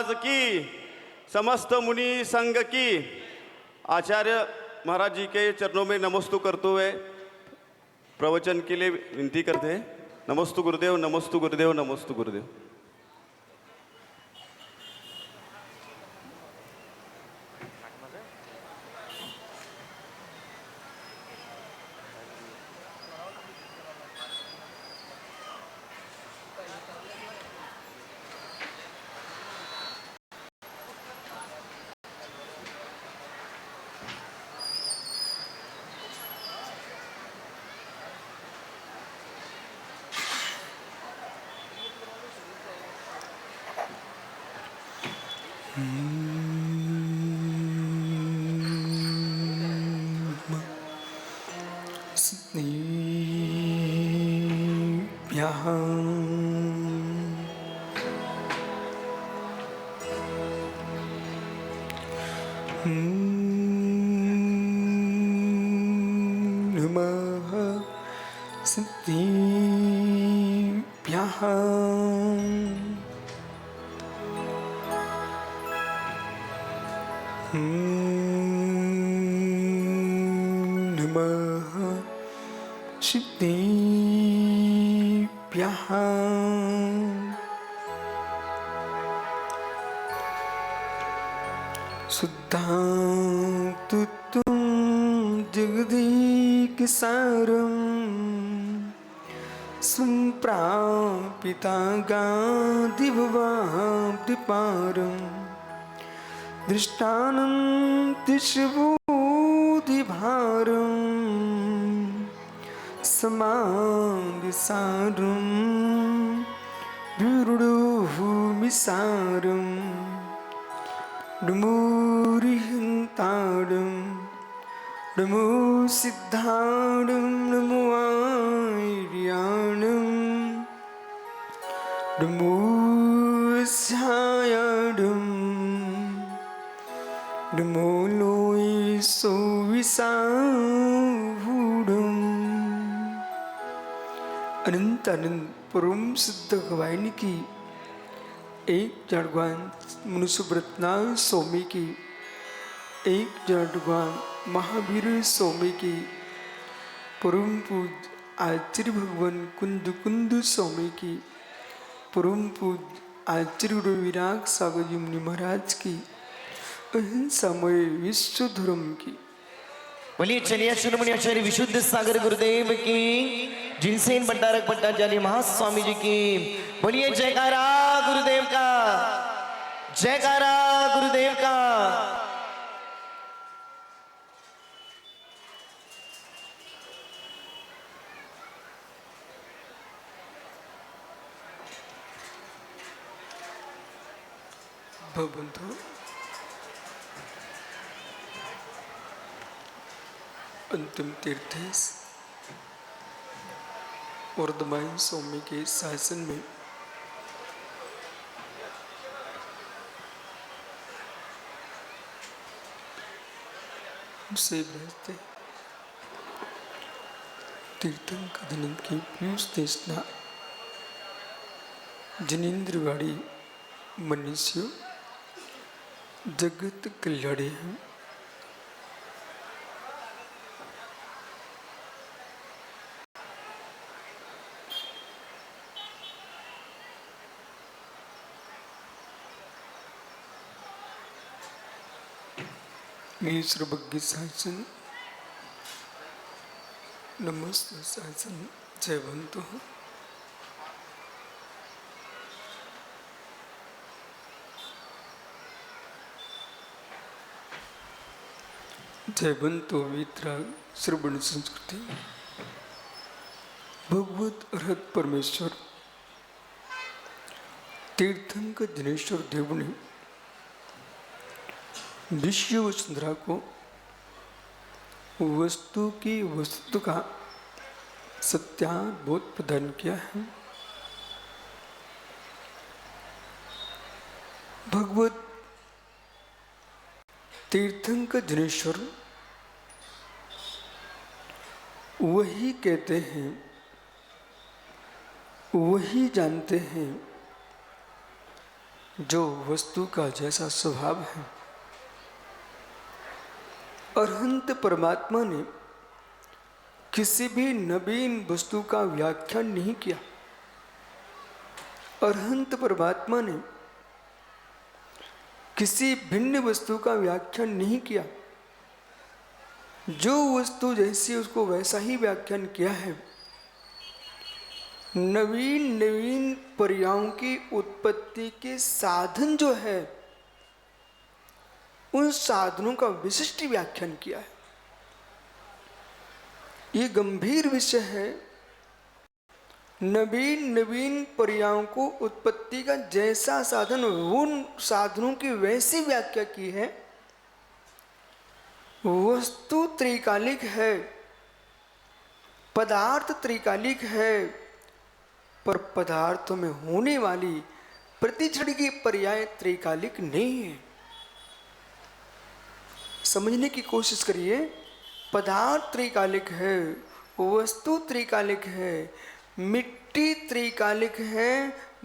महाराज की, समस्त मुनि संघ की, आचार्य महाराज जी के चरणों में नमस्तु करते हुए प्रवचन के लिए विनती करते हैं। नमस्तु गुरुदेव, नमस्तु गुरुदेव, नमस्तु गुरुदेव। शुद्धातुत्वं जगदीकसारं सम्प्रापितागादिभवाब्धिपारं दृष्टानन्तिशबोधिभारं समाधिसारं विरुडुभूमिसारं नमोरिहन्तारं नमो सिद्धारं नमो आर्याणं नमो स्यायाडं नमो लोय सोविसाहूडं अनंत अनंत परम सिद्ध गवायनी की एक जड़गवान मनुष्यव्रतना स्वामी की, एक जड़गवान महावीर स्वामी की, परम पूज आचार्य भगवान कुंद कुंद स्वामी की, परम पूज आचार्य विराग सागर जी मुनि महाराज की, अहिंसामय विश्व धर्म की। बोलिए चलिए शिरोमणि आचार्य विशुद्ध सागर गुरुदेव की, जिनसेन भट्टारक भट्टाचार्य महास्वामी जी की। बोलिए जयकारा गुरुदेव का, जयकारा गुरुदेव का। भगवंतो अंतिम तीर्थ वर्धमान स्वामी के शासन में से बहते तीर्थंकर की पीयूष देशना जनेन्द्रवाड़ी मनुष्य जगत कल्याणी है। सर्वज्ञ शासन नमस्ते शासन जयवंतो जयवंतो वितराग श्रवण संस्कृति भगवत अर्हत परमेश्वर तीर्थंकर दिनेश्वर देव ने विश्व वसुंधरा को वस्तु की वस्तु का सत्याबोध प्रदान किया है। भगवत तीर्थंकर दिनेश्वर वही कहते हैं, वही जानते हैं जो वस्तु का जैसा स्वभाव है, अरहंत परमात्मा ने किसी भी नवीन वस्तु का व्याख्यान नहीं किया। अरहंत परमात्मा ने किसी भिन्न वस्तु का व्याख्यान नहीं किया। जो वस्तु जैसी उसको वैसा ही व्याख्यान किया है। नवीन नवीन पर्यायों की उत्पत्ति के साधन जो है, उन साधनों का विशिष्ट व्याख्यान किया है। ये गंभीर विषय है। नवीन नवीन पर्यायों को उत्पत्ति का जैसा साधन, उन साधनों की वैसी व्याख्या की है। वस्तु त्रिकालिक है, पदार्थ त्रिकालिक है, पर पदार्थों में होने वाली प्रतिक्षण की पर्याय त्रिकालिक नहीं है। समझने की कोशिश करिए। पदार्थ त्रिकालिक है, वस्तु त्रिकालिक है, मिट्टी त्रिकालिक है,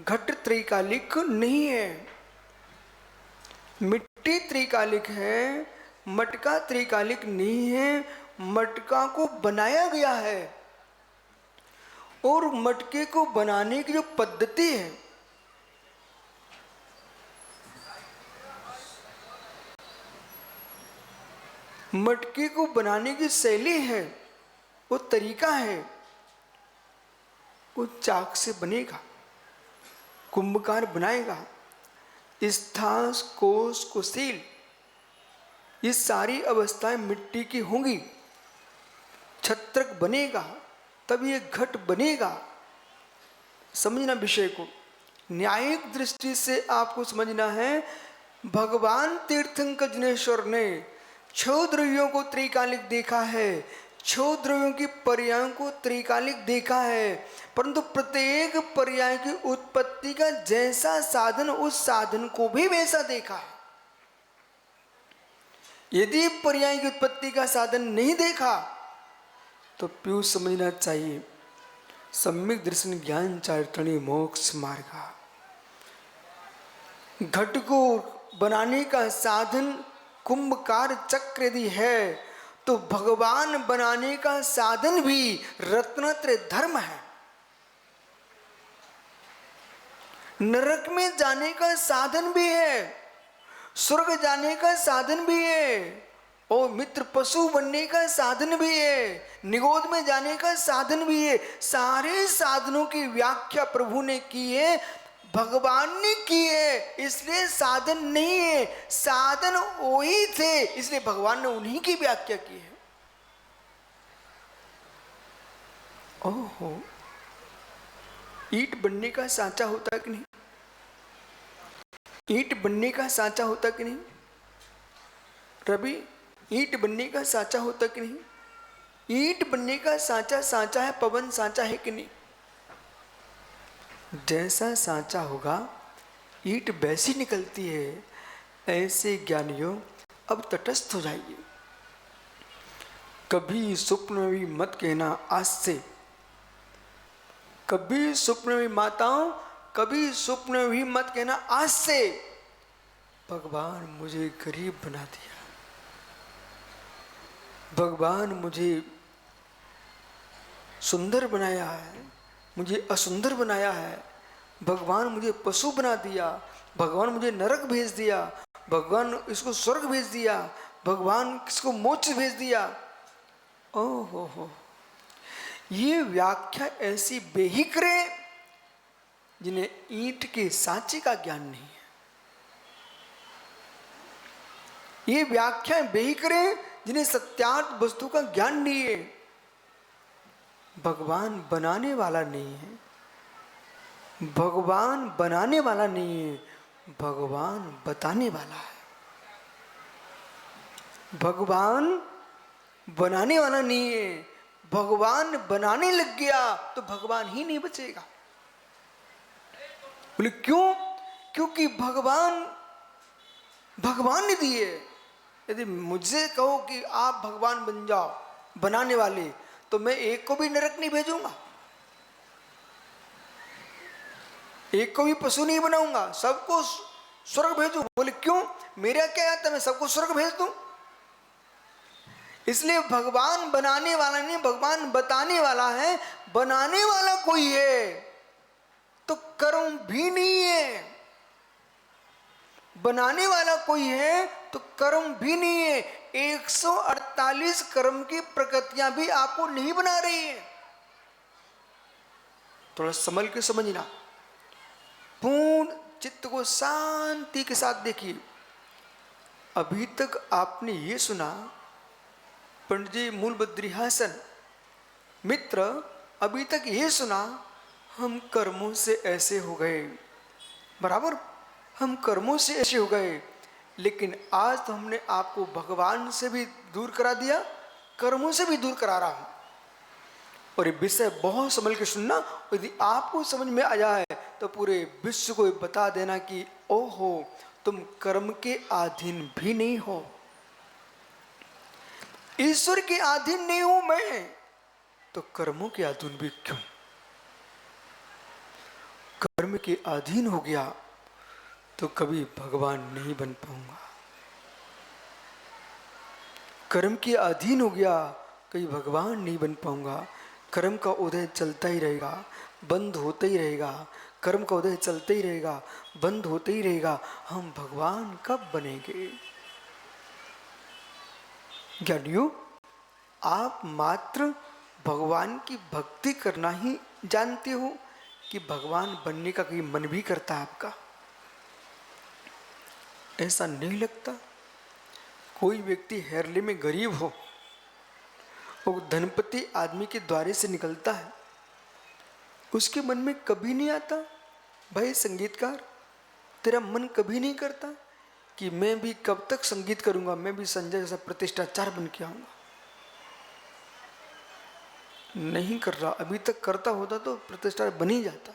घट त्रिकालिक नहीं है। मिट्टी त्रिकालिक है, मटका त्रिकालिक नहीं है। मटका को बनाया गया है, और मटके को बनाने की जो पद्धति है, मटके को बनाने की शैली है, वो तरीका है, वो चाक से बनेगा, कुंभकार बनाएगा। स्थास, कोस, कुशील, ये सारी अवस्थाएं मिट्टी की होंगी। छत्रक बनेगा, तब ये घट बनेगा। समझना विषय को, न्यायिक दृष्टि से आपको समझना है। भगवान तीर्थंकर जिनेश्वर ने 6 द्रव्यों को त्रिकालिक देखा है, 6 द्रव्यों की पर्यायों को त्रिकालिक देखा है, परंतु प्रत्येक पर्याय की उत्पत्ति का जैसा साधन, उस साधन को भी वैसा देखा है। यदि पर्याय की उत्पत्ति का साधन नहीं देखा तो प्यूष समझना चाहिए सम्यक दर्शन ज्ञान चारित्रणी मोक्ष मार्ग। घट को बनाने का साधन कुंभकार चक्र यदि है, तो भगवान बनाने का साधन भी रत्नत्रय धर्म है। नरक में जाने का साधन भी है, स्वर्ग जाने का साधन भी है, और मित्र पशु बनने का साधन भी है, निगोद में जाने का साधन भी है। सारे साधनों की व्याख्या प्रभु ने की है, भगवान ने की है। इसलिए साधन नहीं है, साधन वही थे, इसलिए भगवान ने उन्हीं की व्याख्या की है। ओहो, ईंट बनने का सांचा होता कि नहीं? ईंट बनने का सांचा होता कि नहीं? रवि, ईंट बनने का सांचा होता कि नहीं? ईंट बनने का सांचा सांचा है, पवन सांचा है कि नहीं? जैसा सांचा होगा ईंट वैसी निकलती है। ऐसे ज्ञानियों, अब तटस्थ हो जाइए। कभी स्वप्न में भी मत कहना आज से। कभी स्वप्न में, माताओं, कभी स्वप्न में भी मत कहना आज से, भगवान मुझे गरीब बना दिया, भगवान मुझे सुंदर बनाया है, मुझे असुंदर बनाया है, भगवान मुझे पशु बना दिया, भगवान मुझे नरक भेज दिया, भगवान इसको स्वर्ग भेज दिया, भगवान इसको मोक्ष भेज दिया। ओहो हो, ये व्याख्या ऐसी बेहिक्रे जिन्हें ईंट के सांचे का ज्ञान नहीं है। ये व्याख्या बेहिक्रे जिन्हें सत्यार्थ वस्तु का ज्ञान नहीं है। भगवान बनाने वाला नहीं है, भगवान बनाने वाला नहीं है, भगवान बताने वाला है। भगवान बनाने वाला नहीं है, भगवान बनाने लग गया तो भगवान ही नहीं बचेगा। बोले क्यों? क्योंकि भगवान ने दिए। यदि मुझसे कहो कि आप भगवान बन जाओ, बनाने वाले, तो मैं एक को भी नरक नहीं भेजूंगा, एक को भी पशु नहीं बनाऊंगा, सबको स्वर्ग भेजूं? बोले क्यों, मेरा क्या आता, मैं सबको स्वर्ग भेज दूं? इसलिए भगवान बनाने वाला नहीं, भगवान बताने वाला है। बनाने वाला कोई है तो कर्म भी नहीं है। बनाने वाला कोई है तो कर्म भी नहीं है। 148 कर्म की प्रकृतियां भी आपको नहीं बना रही है। थोड़ा संभल के समझना, पूर्ण चित्त को शांति के साथ देखिए। अभी तक आपने ये सुना, पंडित जी मूल बद्रिहासन मित्र, अभी तक ये सुना हम कर्मों से ऐसे हो गए, बराबर, हम कर्मों से ऐसे हो गए। लेकिन आज तो हमने आपको भगवान से भी दूर करा दिया, कर्मों से भी दूर करा रहा हूं। और ये विषय बहुत संभल के सुनना। यदि आपको समझ में आ जाए तो पूरे विश्व को बता देना कि ओहो, तुम कर्म के अधीन भी नहीं हो। ईश्वर के अधीन नहीं हूं मैं, तो कर्मों के अधीन भी क्यों? कर्म के अधीन हो गया तो कभी भगवान नहीं बन पाऊंगा। कर्म के अधीन हो गया, कभी भगवान नहीं बन पाऊंगा। कर्म का उदय चलता ही रहेगा, बंद होता ही रहेगा। कर्म का उदय चलता ही रहेगा, बंद होता ही रहेगा। हम भगवान कब बनेंगे? ज्ञानियों, आप मात्र भगवान की भक्ति करना ही जानते हो कि भगवान बनने का कोई मन भी करता है आपका? ऐसा नहीं लगता? कोई व्यक्ति हेरले में गरीब हो, वो धनपति आदमी के द्वारे से निकलता है, उसके मन में कभी नहीं आता, भाई संगीतकार, तेरा मन कभी नहीं करता कि मैं भी कब तक संगीत करूंगा, मैं भी संजय जैसा प्रतिष्ठाचार बन के आऊंगा? नहीं कर रहा। अभी तक करता होता तो प्रतिष्ठा बन ही जाता।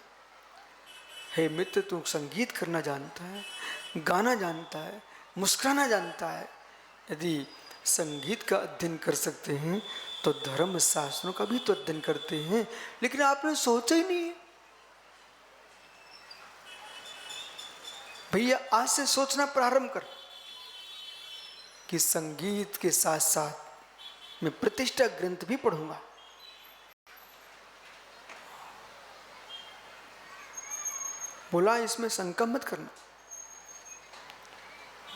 हे मित्र, तू संगीत करना जानता है, गाना जानता है, मुस्कुराना जानता है। यदि संगीत का अध्ययन कर सकते हैं तो धर्म शास्त्रों का भी तो अध्ययन करते हैं। लेकिन आपने सोचा ही नहीं है। भैया, आज से सोचना प्रारंभ कर कि संगीत के साथ साथ मैं प्रतिष्ठा ग्रंथ भी पढ़ूंगा। बोला इसमें शंका मत करना।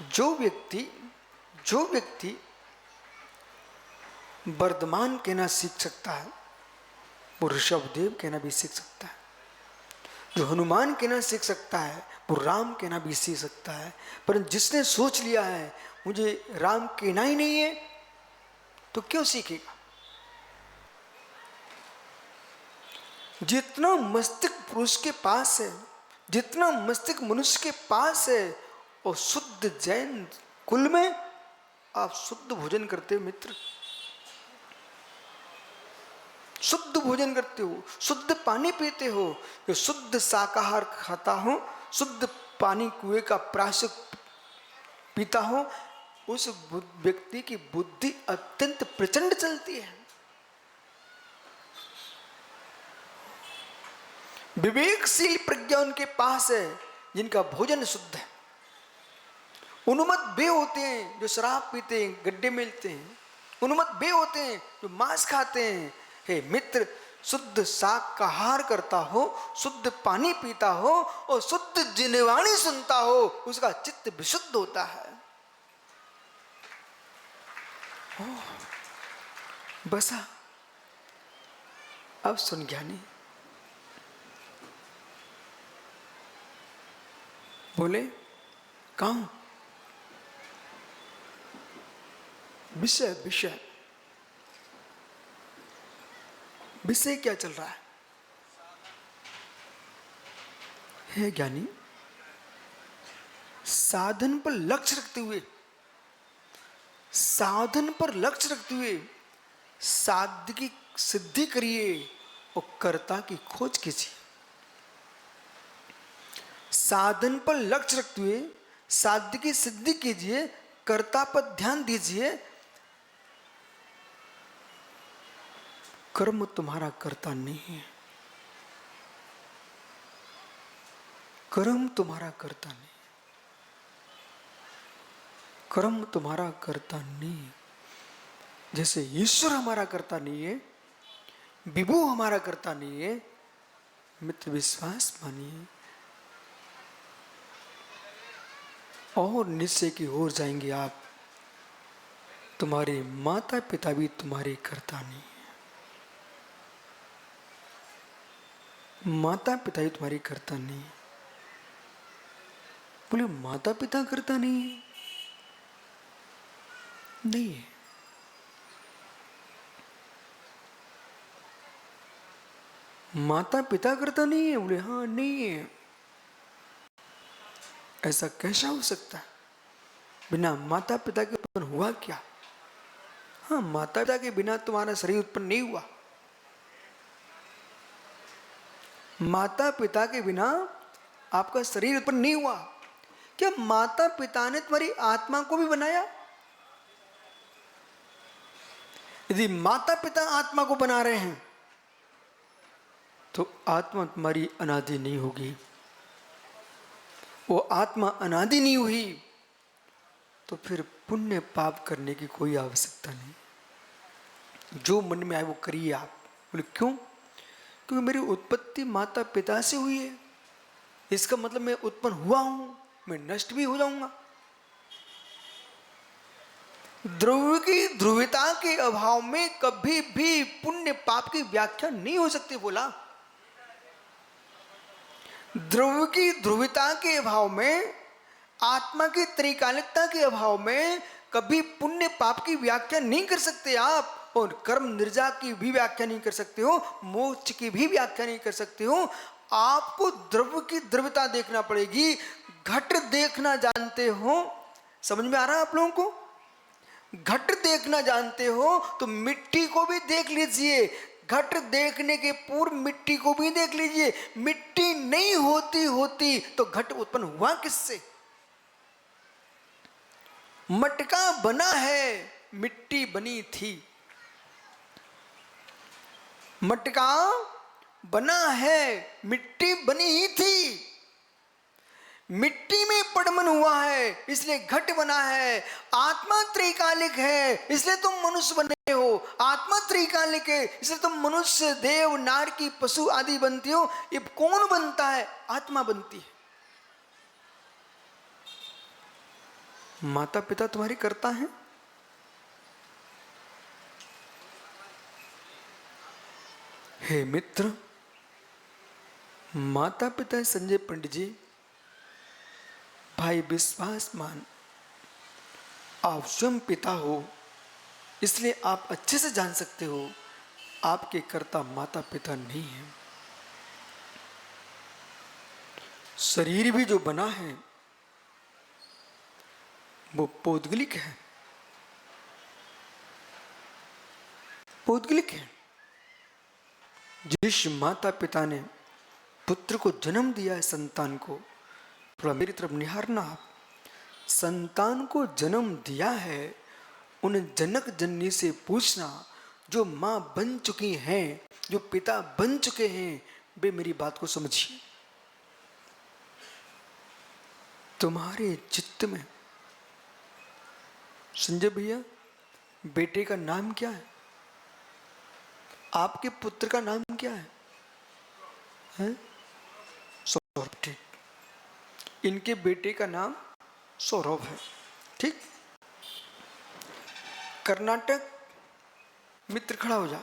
जो व्यक्ति वर्धमान कहना सीख सकता है, वो ऋषभदेव कहना भी सीख सकता है। जो हनुमान कहना सीख सकता है, वो राम कहना भी सीख सकता है। परंतु जिसने सोच लिया है मुझे राम कहना ही नहीं है, तो क्यों सीखेगा? जितना मस्तिष्क पुरुष के पास है, जितना मस्तिष्क मनुष्य के पास है, और शुद्ध जैन कुल में आप शुद्ध भोजन करते हो मित्र, शुद्ध भोजन करते हो, शुद्ध पानी पीते हो। जो शुद्ध शाकाहार खाता हो, शुद्ध पानी कुएं का प्राशक पीता हो, उस व्यक्ति की बुद्धि अत्यंत प्रचंड चलती है। विवेकशील प्रज्ञा उनके पास है जिनका भोजन शुद्ध है। उन्मत्त वे होते हैं जो शराब पीते हैं, गड्ढे मिलते हैं। उन्मत्त वे होते हैं जो मांस खाते हैं। हे मित्र, शुद्ध शाकाहार करता हो, शुद्ध पानी पीता हो और शुद्ध जिनवाणी सुनता हो, उसका चित्त विशुद्ध होता है। बसा, अब सुन ज्ञानी। बोले कहाँ? विषय विषय विषय क्या चल रहा है? हे ज्ञानी, साधन पर लक्ष्य रखते हुए, साधन पर लक्ष्य रखते हुए साध्य की सिद्धि करिए और कर्ता की खोज कीजिए। साधन पर लक्ष्य रखते हुए साध्य की सिद्धि कीजिए, कर्ता पर ध्यान दीजिए। कर्म तुम्हारा कर्ता नहीं है, कर्म तुम्हारा कर्ता नहीं। कर्म तुम्हारा करता नहीं है। जैसे ईश्वर हमारा करता नहीं है, विभु हमारा करता नहीं है, मित्र विश्वास मानिए और निश्चय की ओर जाएंगे आप। तुम्हारे माता पिता भी तुम्हारे करता नहीं है, माता पिता ही तुम्हारी करता नहीं है। बोले माता पिता करता नहीं है? नहीं है। माता पिता करता नहीं है? बोले हाँ नहीं है। ऐसा कैसा हो सकता है? बिना माता पिता के उत्पन्न हुआ क्या? हाँ, माता पिता के बिना तुम्हारा शरीर उत्पन्न नहीं हुआ। माता पिता के बिना आपका शरीर उत्पन्न नहीं हुआ। क्या माता पिता ने तुम्हारी आत्मा को भी बनाया? यदि माता पिता आत्मा को बना रहे हैं तो आत्मा तुम्हारी अनादि नहीं होगी। वो आत्मा अनादि नहीं हुई तो फिर पुण्य पाप करने की कोई आवश्यकता नहीं। जो मन में आए वो करिए आप। बोले क्यों? क्योंकि मेरी उत्पत्ति माता पिता से हुई है। इसका मतलब मैं उत्पन्न हुआ हूं, मैं नष्ट भी हो जाऊंगा। द्रव्य की ध्रुवता के अभाव में कभी भी पुण्य पाप की व्याख्या नहीं हो सकती। बोला द्रव्य की ध्रुवता के अभाव में, आत्मा की त्रिकालिकता के अभाव में कभी पुण्य पाप की व्याख्या नहीं कर सकते आप। और कर्म निर्जा की भी व्याख्या नहीं कर सकते हो, मोक्ष की भी व्याख्या नहीं कर सकते हो। आपको द्रव्य की द्रव्यता देखना पड़ेगी। घट देखना जानते हो? समझ में आ रहा है आप लोगों को? घट देखना जानते हो तो मिट्टी को भी देख लीजिए। घट देखने के पूर्व मिट्टी को भी देख लीजिए। मिट्टी नहीं होती तो घट उत्पन्न हुआ किससे? मटका बना है, मिट्टी बनी थी। मटका बना है, मिट्टी बनी ही थी। मिट्टी में पड़मन हुआ है इसलिए घट बना है। आत्मा त्रिकालिक है इसलिए तुम मनुष्य बने हो। आत्मा त्रिकालिक है इसलिए तुम मनुष्य, देव, नार की, पशु आदि बनती हो। ये कौन बनता है? आत्मा बनती है। माता पिता तुम्हारी करता है? हे मित्र, माता पिता संजय पंडित जी, भाई विश्वास मान, आप स्वयं पिता हो इसलिए आप अच्छे से जान सकते हो आपके कर्ता माता पिता नहीं है। शरीर भी जो बना है वो पौद्गलिक है, पौद्गलिक है। जिस माता पिता ने पुत्र को जन्म दिया है, संतान को, थोड़ा मेरी तरफ निहारना आप। संतान को जन्म दिया है, उन जनक जननी से पूछना जो मां बन चुकी हैं, जो पिता बन चुके हैं, वे मेरी बात को समझिए। तुम्हारे चित्त में संजय भैया बेटे का नाम क्या है? आपके पुत्र का नाम क्या है? हैं? सौरभ। ठीक, इनके बेटे का नाम सौरभ है। ठीक, कर्नाटक मित्र खड़ा हो जा।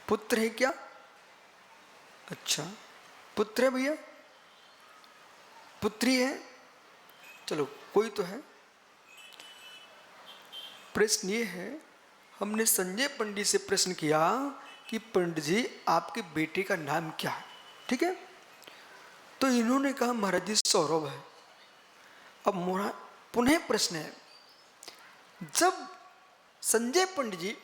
पुत्र है क्या? अच्छा, पुत्र है भैया? पुत्री है? चलो कोई तो है। प्रश्न ये है, हमने संजय पंडित से प्रश्न किया कि पंडित जी आपके बेटे का नाम क्या है? ठीक है, तो इन्होंने कहा महाराज जी सौरभ है। अब मोरा पुनः प्रश्न है, जब संजय पंडित जी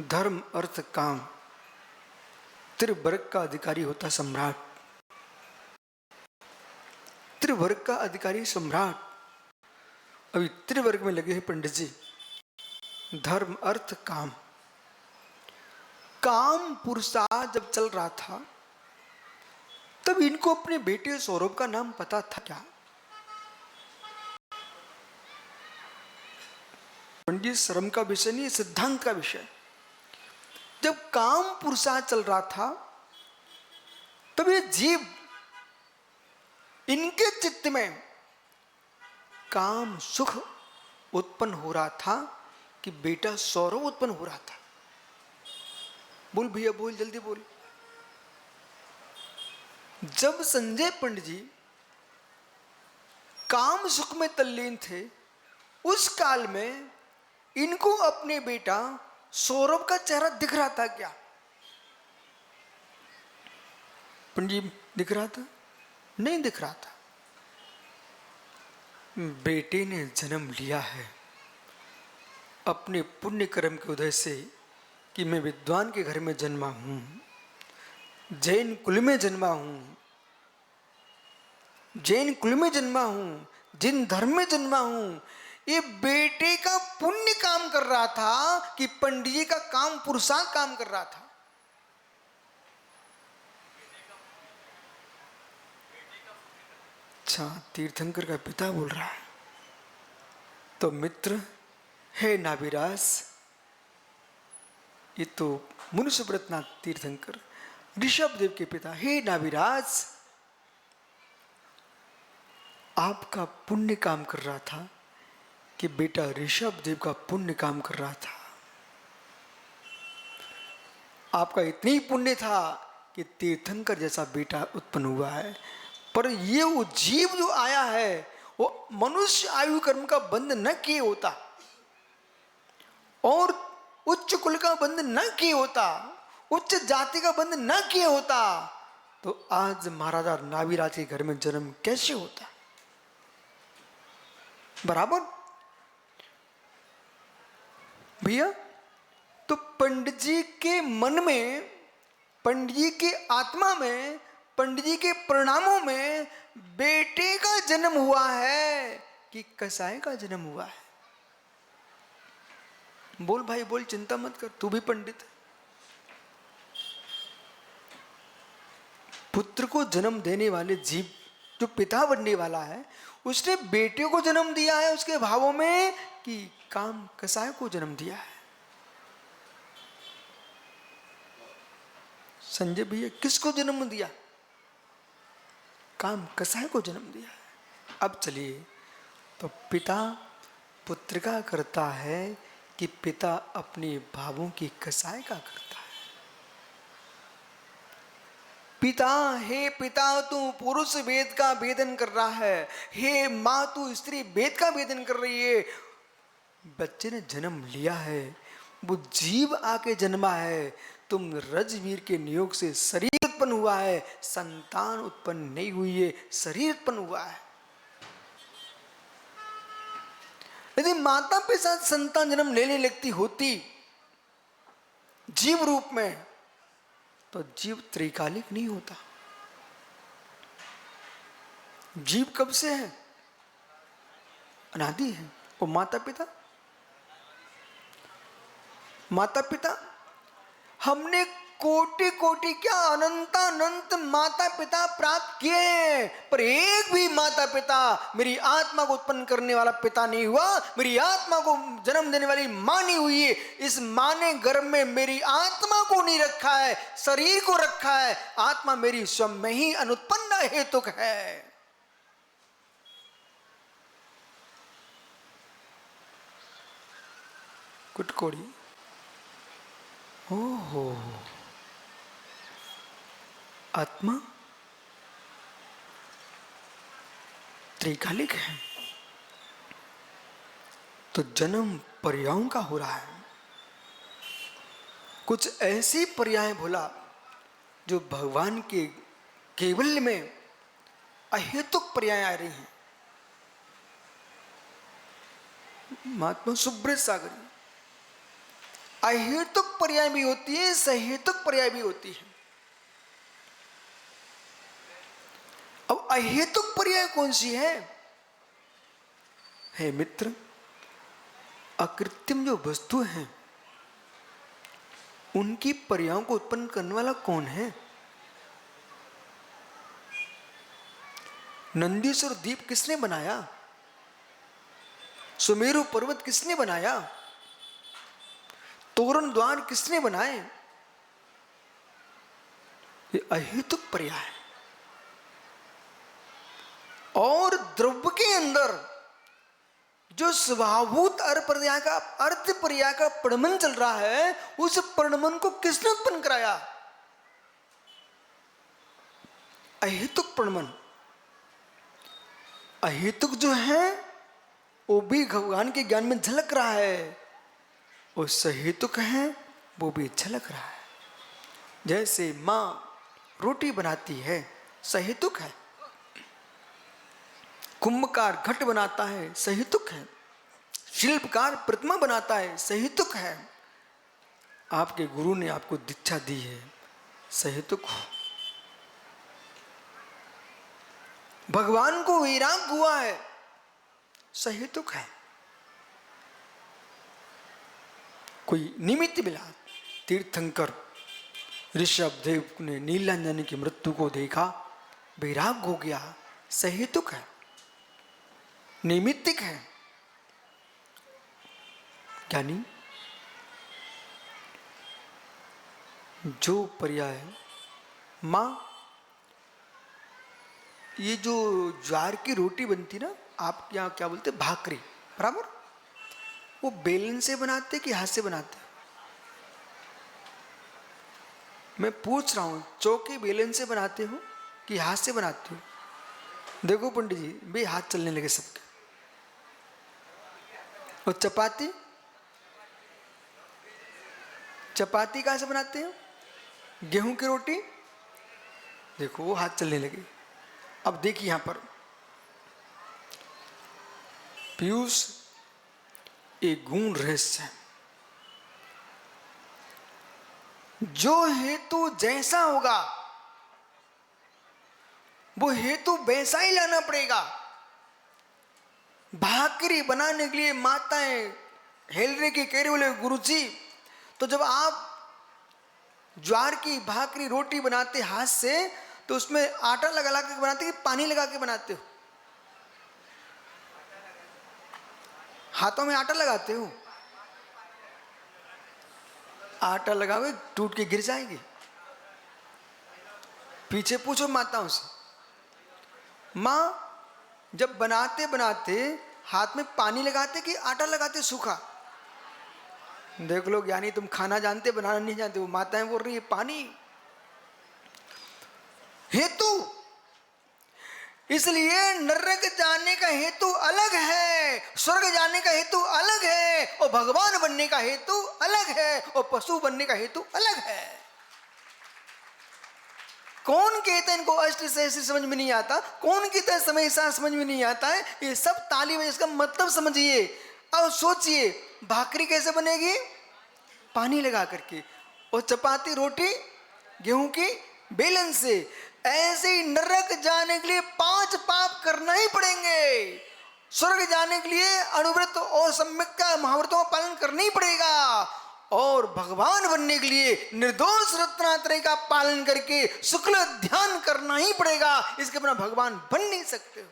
धर्म अर्थ काम त्रिवर्ग का अधिकारी होता, सम्राट, त्रिवर्ग का अधिकारी सम्राट, अभी त्रिवर्ग में लगे हैं पंडित जी, धर्म अर्थ काम। काम पुरुषार्थ जब चल रहा था तब इनको अपने बेटे सौरभ का नाम पता था क्या? पंडित, श्रम का विषय नहीं, सिद्धांत का विषय। जब काम पुरुषार्थ चल रहा था तब ये जीव, इनके चित्त में काम सुख उत्पन्न हो रहा था कि बेटा सौरभ उत्पन्न हो रहा था। बोल भैया, बोल जल्दी बोल। जब संजय पंडित जी काम सुख में तल्लीन थे, उस काल में इनको अपने बेटा सौरभ का चेहरा दिख रहा था क्या? पंडित जी, दिख रहा था? नहीं दिख रहा था। बेटे ने जन्म लिया है अपने पुण्य कर्म के उदय से कि मैं विद्वान के घर में जन्मा हूं, जैन कुल में जन्मा हूं, जैन कुल में जन्मा हूं, जिन धर्म में जन्मा हूं। ये बेटे का पुण्य काम कर रहा था कि पंडित जी का काम पुरुषार्थ काम कर रहा था। अच्छा, तीर्थंकर का पिता बोल रहा है। तो मित्र है नाभिरास, ये तो मनुष्य व्रतनाथ तीर्थंकर ऋषभ देव के पिता। हे नाभिराज, आपका पुण्य काम कर रहा था कि बेटा ऋषभ देव का पुण्य काम कर रहा था। आपका इतनी पुण्य था कि तीर्थंकर जैसा बेटा उत्पन्न हुआ है। पर ये वो जीव जो आया है वो मनुष्य आयु कर्म का बंध न किए होता और उच्च कुल का बंध न किए होता, उच्च जाति का बंध न किए होता, तो आज महाराजा नाभिराज के घर में जन्म कैसे होता? बराबर भैया। तो पंडित जी के मन में, पंडित जी के आत्मा में, पंडित जी के परिणामों में बेटे का जन्म हुआ है कि कसाई का जन्म हुआ है? बोल भाई बोल, चिंता मत कर, तू भी पंडित है। पुत्र को जन्म देने वाले जीव जो पिता बनने वाला है, उसने बेटे को जन्म दिया है उसके भावों में कि काम कसाय को जन्म दिया है। संजय भैया, किसको जन्म दिया? काम कसाय को जन्म दिया है। अब चलिए, तो पिता पुत्र का करता है कि पिता अपने भावों की कसाय का करता है? पिता, हे पिता तू पुरुष वेद का भेदन कर रहा है, हे माँ तू स्त्री वेद का भेदन कर रही है। बच्चे ने जन्म लिया है, वो जीव आके जन्मा है, तुम रजवीर के नियोग से शरीर उत्पन्न हुआ है, संतान उत्पन्न नहीं हुई है, शरीर उत्पन्न हुआ है। यदि माता के साथ संतान जन्म लेने लगती होती जीव रूप में, तो जीव त्रिकालिक नहीं होता। जीव कब से है? अनादि है। वो माता पिता, माता पिता हमने कोटि कोटि क्या अनंतानंत माता पिता प्राप्त किए हैं, पर एक भी माता पिता मेरी आत्मा को उत्पन्न करने वाला पिता नहीं हुआ, मेरी आत्मा को जन्म देने वाली मां नहीं हुई है। इस मां ने गर्भ में मेरी आत्मा को नहीं रखा है, शरीर को रखा है। आत्मा मेरी स्वयं में ही अनुत्पन्न हेतुक है। कुटकोड़ी, ओहो, आत्मा त्रिकालिक है, तो जन्म पर्यायों का हो रहा है। कुछ ऐसी पर्याय बोला जो भगवान के केवल में अहेतुक पर्याय आ रही हैं। महात्मा सुब्रत सागरी, अहेतुक पर्याय भी होती है, सहेतुक पर्याय भी होती है। अब अहेतुक पर्याय कौन सी है मित्र? अकृत्रिम जो वस्तु हैं उनकी पर्यायों को उत्पन्न करने वाला कौन है? नंदीश्वर द्वीप किसने बनाया? सुमेरु पर्वत किसने बनाया? तोरण द्वार किसने बनाए? ये अहेतुक पर्याय है। और द्रव्य के अंदर जो स्वभावभूत अर्थ पर्याय का प्रणमन चल रहा है, उस प्रणमन को किसने उत्पन्न कराया? अहेतुक प्रणमन। अहेतुक जो है वो भी भगवान के ज्ञान में झलक रहा है, और सहेतुक है वो भी झलक रहा है। जैसे माँ रोटी बनाती है, सहेतुक है। कुंभकार घट बनाता है, सहेतुक है। शिल्पकार प्रतिमा बनाता है, सहेतुक है। आपके गुरु ने आपको दीक्षा दी है, सहेतुक हो। भगवान को वैराग हुआ है, सहेतुक है। कोई निमित्त मिला, तीर्थंकर ऋषभ देव ने नीलांजन की मृत्यु को देखा, वैराग हो गया, सहेतुक है, निमित्तिक है। यानी जो पर्याय मां, ये जो ज्वार की रोटी बनती ना, आप यहाँ क्या बोलते, भाकरी, बराबर, वो बेलन से बनाते कि हाथ से बनाते? मैं पूछ रहा हूं, चौकी बेलन से बनाते हो कि हाथ से बनाते हो? देखो पंडित जी, बे हाथ चलने लगे सबके। और चपाती, चपाती कहां से बनाते हो? गेहूं की रोटी, देखो वो हाथ चलने लगे। अब देखिए यहां पर पीयूष, एक गूढ़ रहस्य है। जो हेतु जैसा होगा वो हेतु वैसा ही लाना पड़ेगा। भाकरी बनाने के लिए माताएं हेलरे के कह रहे बोले गुरुजी, तो जब आप ज्वार की भाकरी रोटी बनाते हाथ से, तो उसमें आटा लगा के बनाते कि पानी लगा के बनाते हो? हाथों में आटा लगाते हो? आटा लगाओगे टूट के गिर जाएगी। पीछे पूछो माताओं से, मां जब बनाते बनाते हाथ में पानी लगाते कि आटा लगाते सूखा? देख लो ज्ञानी, तुम खाना जानते बनाना नहीं जानते। वो माताएं बोल रही है पानी। हेतु, इसलिए नरक जाने का हेतु अलग है, स्वर्ग जाने का हेतु अलग है, और भगवान बनने का हेतु अलग है, और पशु बनने का हेतु अलग है। कौन कहता है इनको अष्ट सहस्त्र समझ में नहीं आता? कौन कहता है समय सार समझ में नहीं आता है? ये सब ताली में इसका मतलब समझिए। अब सोचिए, भाकरी कैसे बनेगी? पानी लगा करके। और चपाती रोटी गेहूं की बेलन से। ऐसे ही नरक जाने के लिए 5 पाप करना ही पड़ेंगे। स्वर्ग जाने के लिए अनुव्रत और सम्यक का महाव्रतों का पालन करना ही पड़ेगा, और भगवान बनने के लिए निर्दोष रत्नात्रय का पालन करके शुक्ल ध्यान करना ही पड़ेगा। इसके बिना भगवान बन नहीं सकते हो।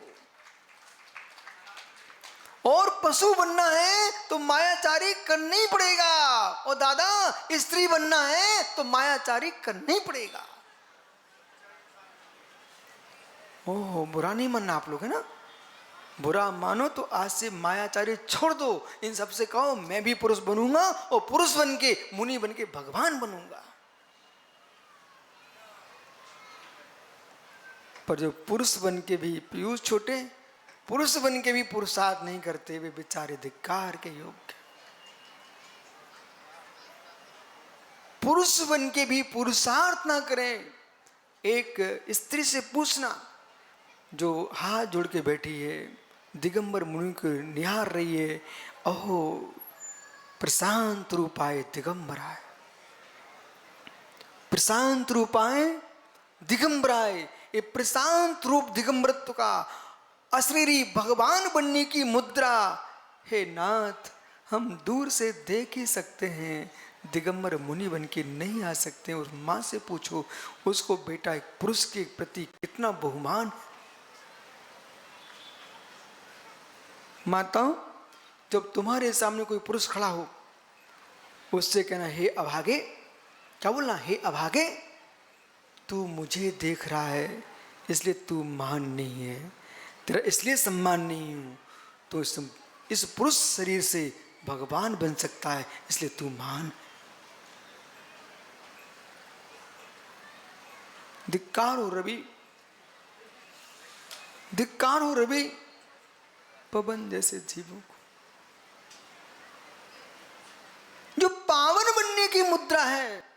और पशु बनना है तो मायाचारी करना ही पड़ेगा, और दादा स्त्री बनना है तो मायाचारी करना ही पड़ेगा। ओह, बुरा नहीं मानना आप लोग, है ना? बुरा मानो तो आज से मायाचारी छोड़ दो। इन सबसे कहो मैं भी पुरुष बनूंगा, और पुरुष बन के मुनि बन के भगवान बनूंगा। पर जो पुरुष बन के भी पीयूष छोटे, पुरुष बन के भी पुरुषार्थ नहीं करते, वे बेचारे धिक्कार के योग्य। पुरुष बन के भी पुरुषार्थ ना करें। एक स्त्री से पूछना जो हाथ जोड़ के बैठी है, दिगंबर मुनि को निहार रही है, अहो प्रशांत रूपाय दिगंबराय, प्रशांत रूपाय दिगंबराय। ये प्रशांत रूप दिगंबरत्व का अशरीरी भगवान बनने की मुद्रा, हे नाथ हम दूर से देख ही सकते हैं, दिगंबर मुनि बन के नहीं आ सकते। उस माँ से पूछो, उसको बेटा एक पुरुष के प्रति कितना बहुमान है। माताओं, जब तुम्हारे सामने कोई पुरुष खड़ा हो, उससे कहना हे अभागे, क्या बोलना, हे अभागे, तू मुझे देख रहा है इसलिए तू महान नहीं है, तेरा इसलिए सम्मान नहीं हूं, तो इस पुरुष शरीर से भगवान बन सकता है, इसलिए तू महान। धिक्कार हो रवि, धिक्कार हो रवि पवन जैसे जीवों को, जो पावन बनने की मुद्रा है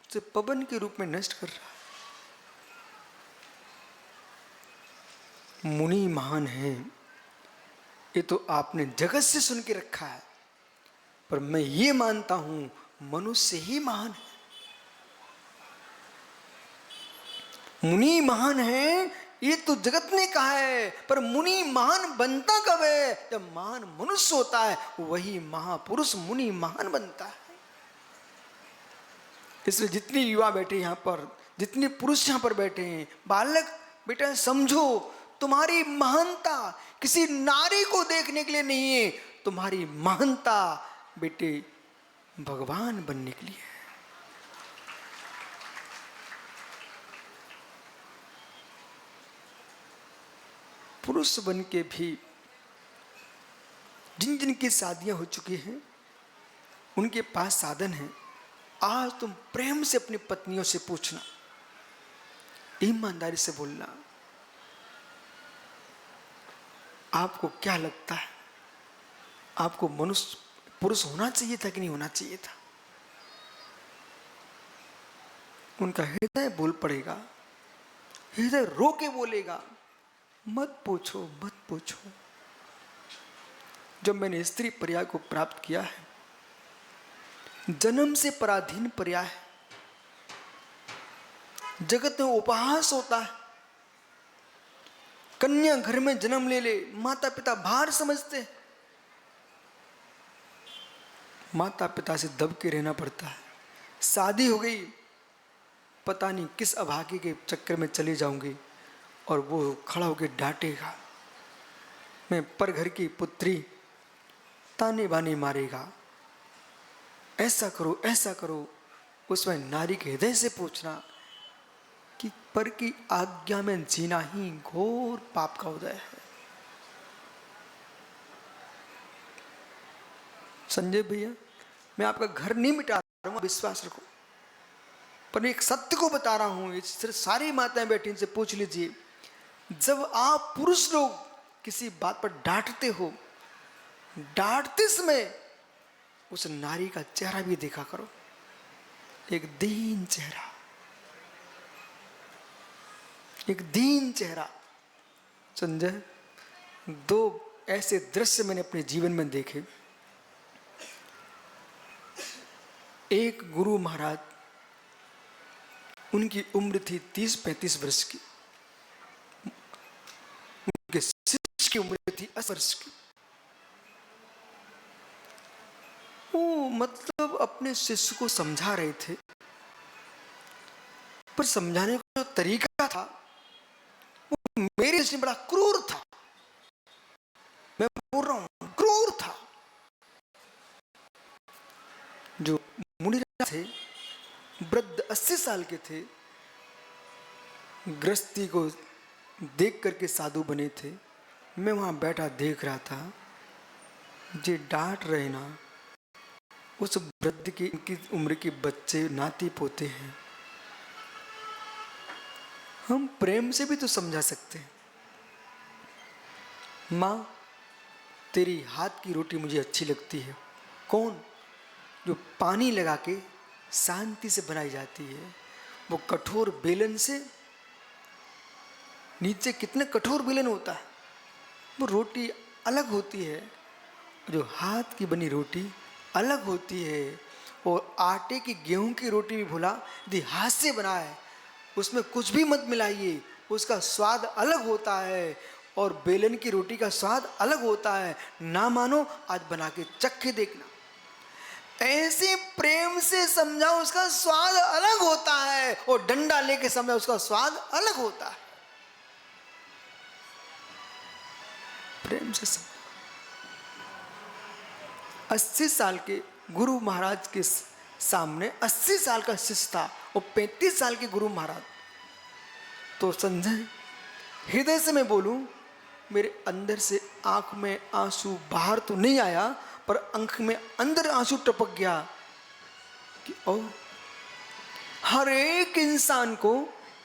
उसे पवन के रूप में नष्ट कर रहा है। मुनि महान है, ये तो आपने जगत से सुन के रखा है, पर मैं ये मानता हूं मनुष्य ही महान है। मुनि महान है ये तो जगत ने कहा है, पर मुनि महान बनता कब है, जब महान मनुष्य होता है, वही महापुरुष मुनि महान बनता है। इसलिए जितने युवा बैठे यहाँ पर, जितने पुरुष यहाँ पर बैठे हैं, बालक बेटा समझो, तुम्हारी महानता किसी नारी को देखने के लिए नहीं है, तुम्हारी महानता बेटे भगवान बनने के लिए है। पुरुष बन के भी जिन जिन की शादियां हो चुकी हैं, उनके पास साधन है। आज तुम प्रेम से अपनी पत्नियों से पूछना, ईमानदारी से बोलना, आपको क्या लगता है, आपको मनुष्य पुरुष होना चाहिए था कि नहीं होना चाहिए था? उनका हृदय बोल पड़ेगा, हृदय रो के बोलेगा, मत पूछो मत पूछो। जब मैंने स्त्री पर्याय को प्राप्त किया है, जन्म से पराधीन पर्याय है, जगत में उपहास होता है, कन्या घर में जन्म ले ले, माता पिता भार समझते हैं, माता पिता से दब के रहना पड़ता है। शादी हो गई, पता नहीं किस अभागे के चक्कर में चले जाऊंगी, और वो खड़ा होकर डांटेगा, मैं पर घर की पुत्री, ताने बाने मारेगा, ऐसा करो ऐसा करो। उसमें नारी के हृदय से पूछना कि पर की आज्ञा में जीना ही घोर पाप का उदय है। संजय भैया, मैं आपका घर नहीं मिटा रहा हूं, विश्वास रखो, पर एक सत्य को बता रहा हूं। सिर्फ सारी माताएं बैठी, इनसे पूछ लीजिए, जब आप पुरुष लोग किसी बात पर डांटते हो, डांटते समय उस नारी का चेहरा भी देखा करो, एक दीन चेहरा, एक दीन चेहरा। संजय, दो ऐसे दृश्य मैंने अपने जीवन में देखे। एक गुरु महाराज, उनकी उम्र थी 30-35 वर्ष की, उनके शिष्य की उम्र थी 80 वर्ष की। वो मतलब अपने शिष्य को समझा रहे थे, पर समझाने का जो तरीका था वो मेरे दृष्टि में बड़ा क्रूर था। मैं बोल रहा हूं क्रूर था। जो मुनिराज थे, वृद्ध 80 साल के थे, गृहस्थी को देख करके साधु बने थे। मैं वहां बैठा देख रहा था, जे डांट रहे ना, उस वृद्ध की इनकी उम्र के बच्चे नाती पोते हैं। हम प्रेम से भी तो समझा सकते हैं, माँ तेरी हाथ की रोटी मुझे अच्छी लगती है। कौन? जो पानी लगा के शांति से बनाई जाती है, वो कठोर बेलन से, नीचे कितने कठोर बेलन होता है, वो रोटी अलग होती है। जो हाथ की बनी रोटी अलग होती है। और आटे की, गेहूं की रोटी भी भुला यदि हाथ से बनाए, उसमें कुछ भी मत मिलाइए, उसका स्वाद अलग होता है। और बेलन की रोटी का स्वाद अलग होता है। ना मानो, आज बना के चखे देखना। ऐसे प्रेम से समझाओ, उसका स्वाद अलग होता है, और डंडा लेके समझाओ, उसका स्वाद अलग होता है। से समझा। 80 साल के गुरु महाराज के सामने 80 साल का शिष्य था और 35 साल के गुरु महाराज। तो संजय, हृदय से मैं बोलूं, मेरे अंदर से आंख में आंसू बाहर तो नहीं आया, पर आंख में अंदर आंसू टपक गया कि ओ, हर एक इंसान को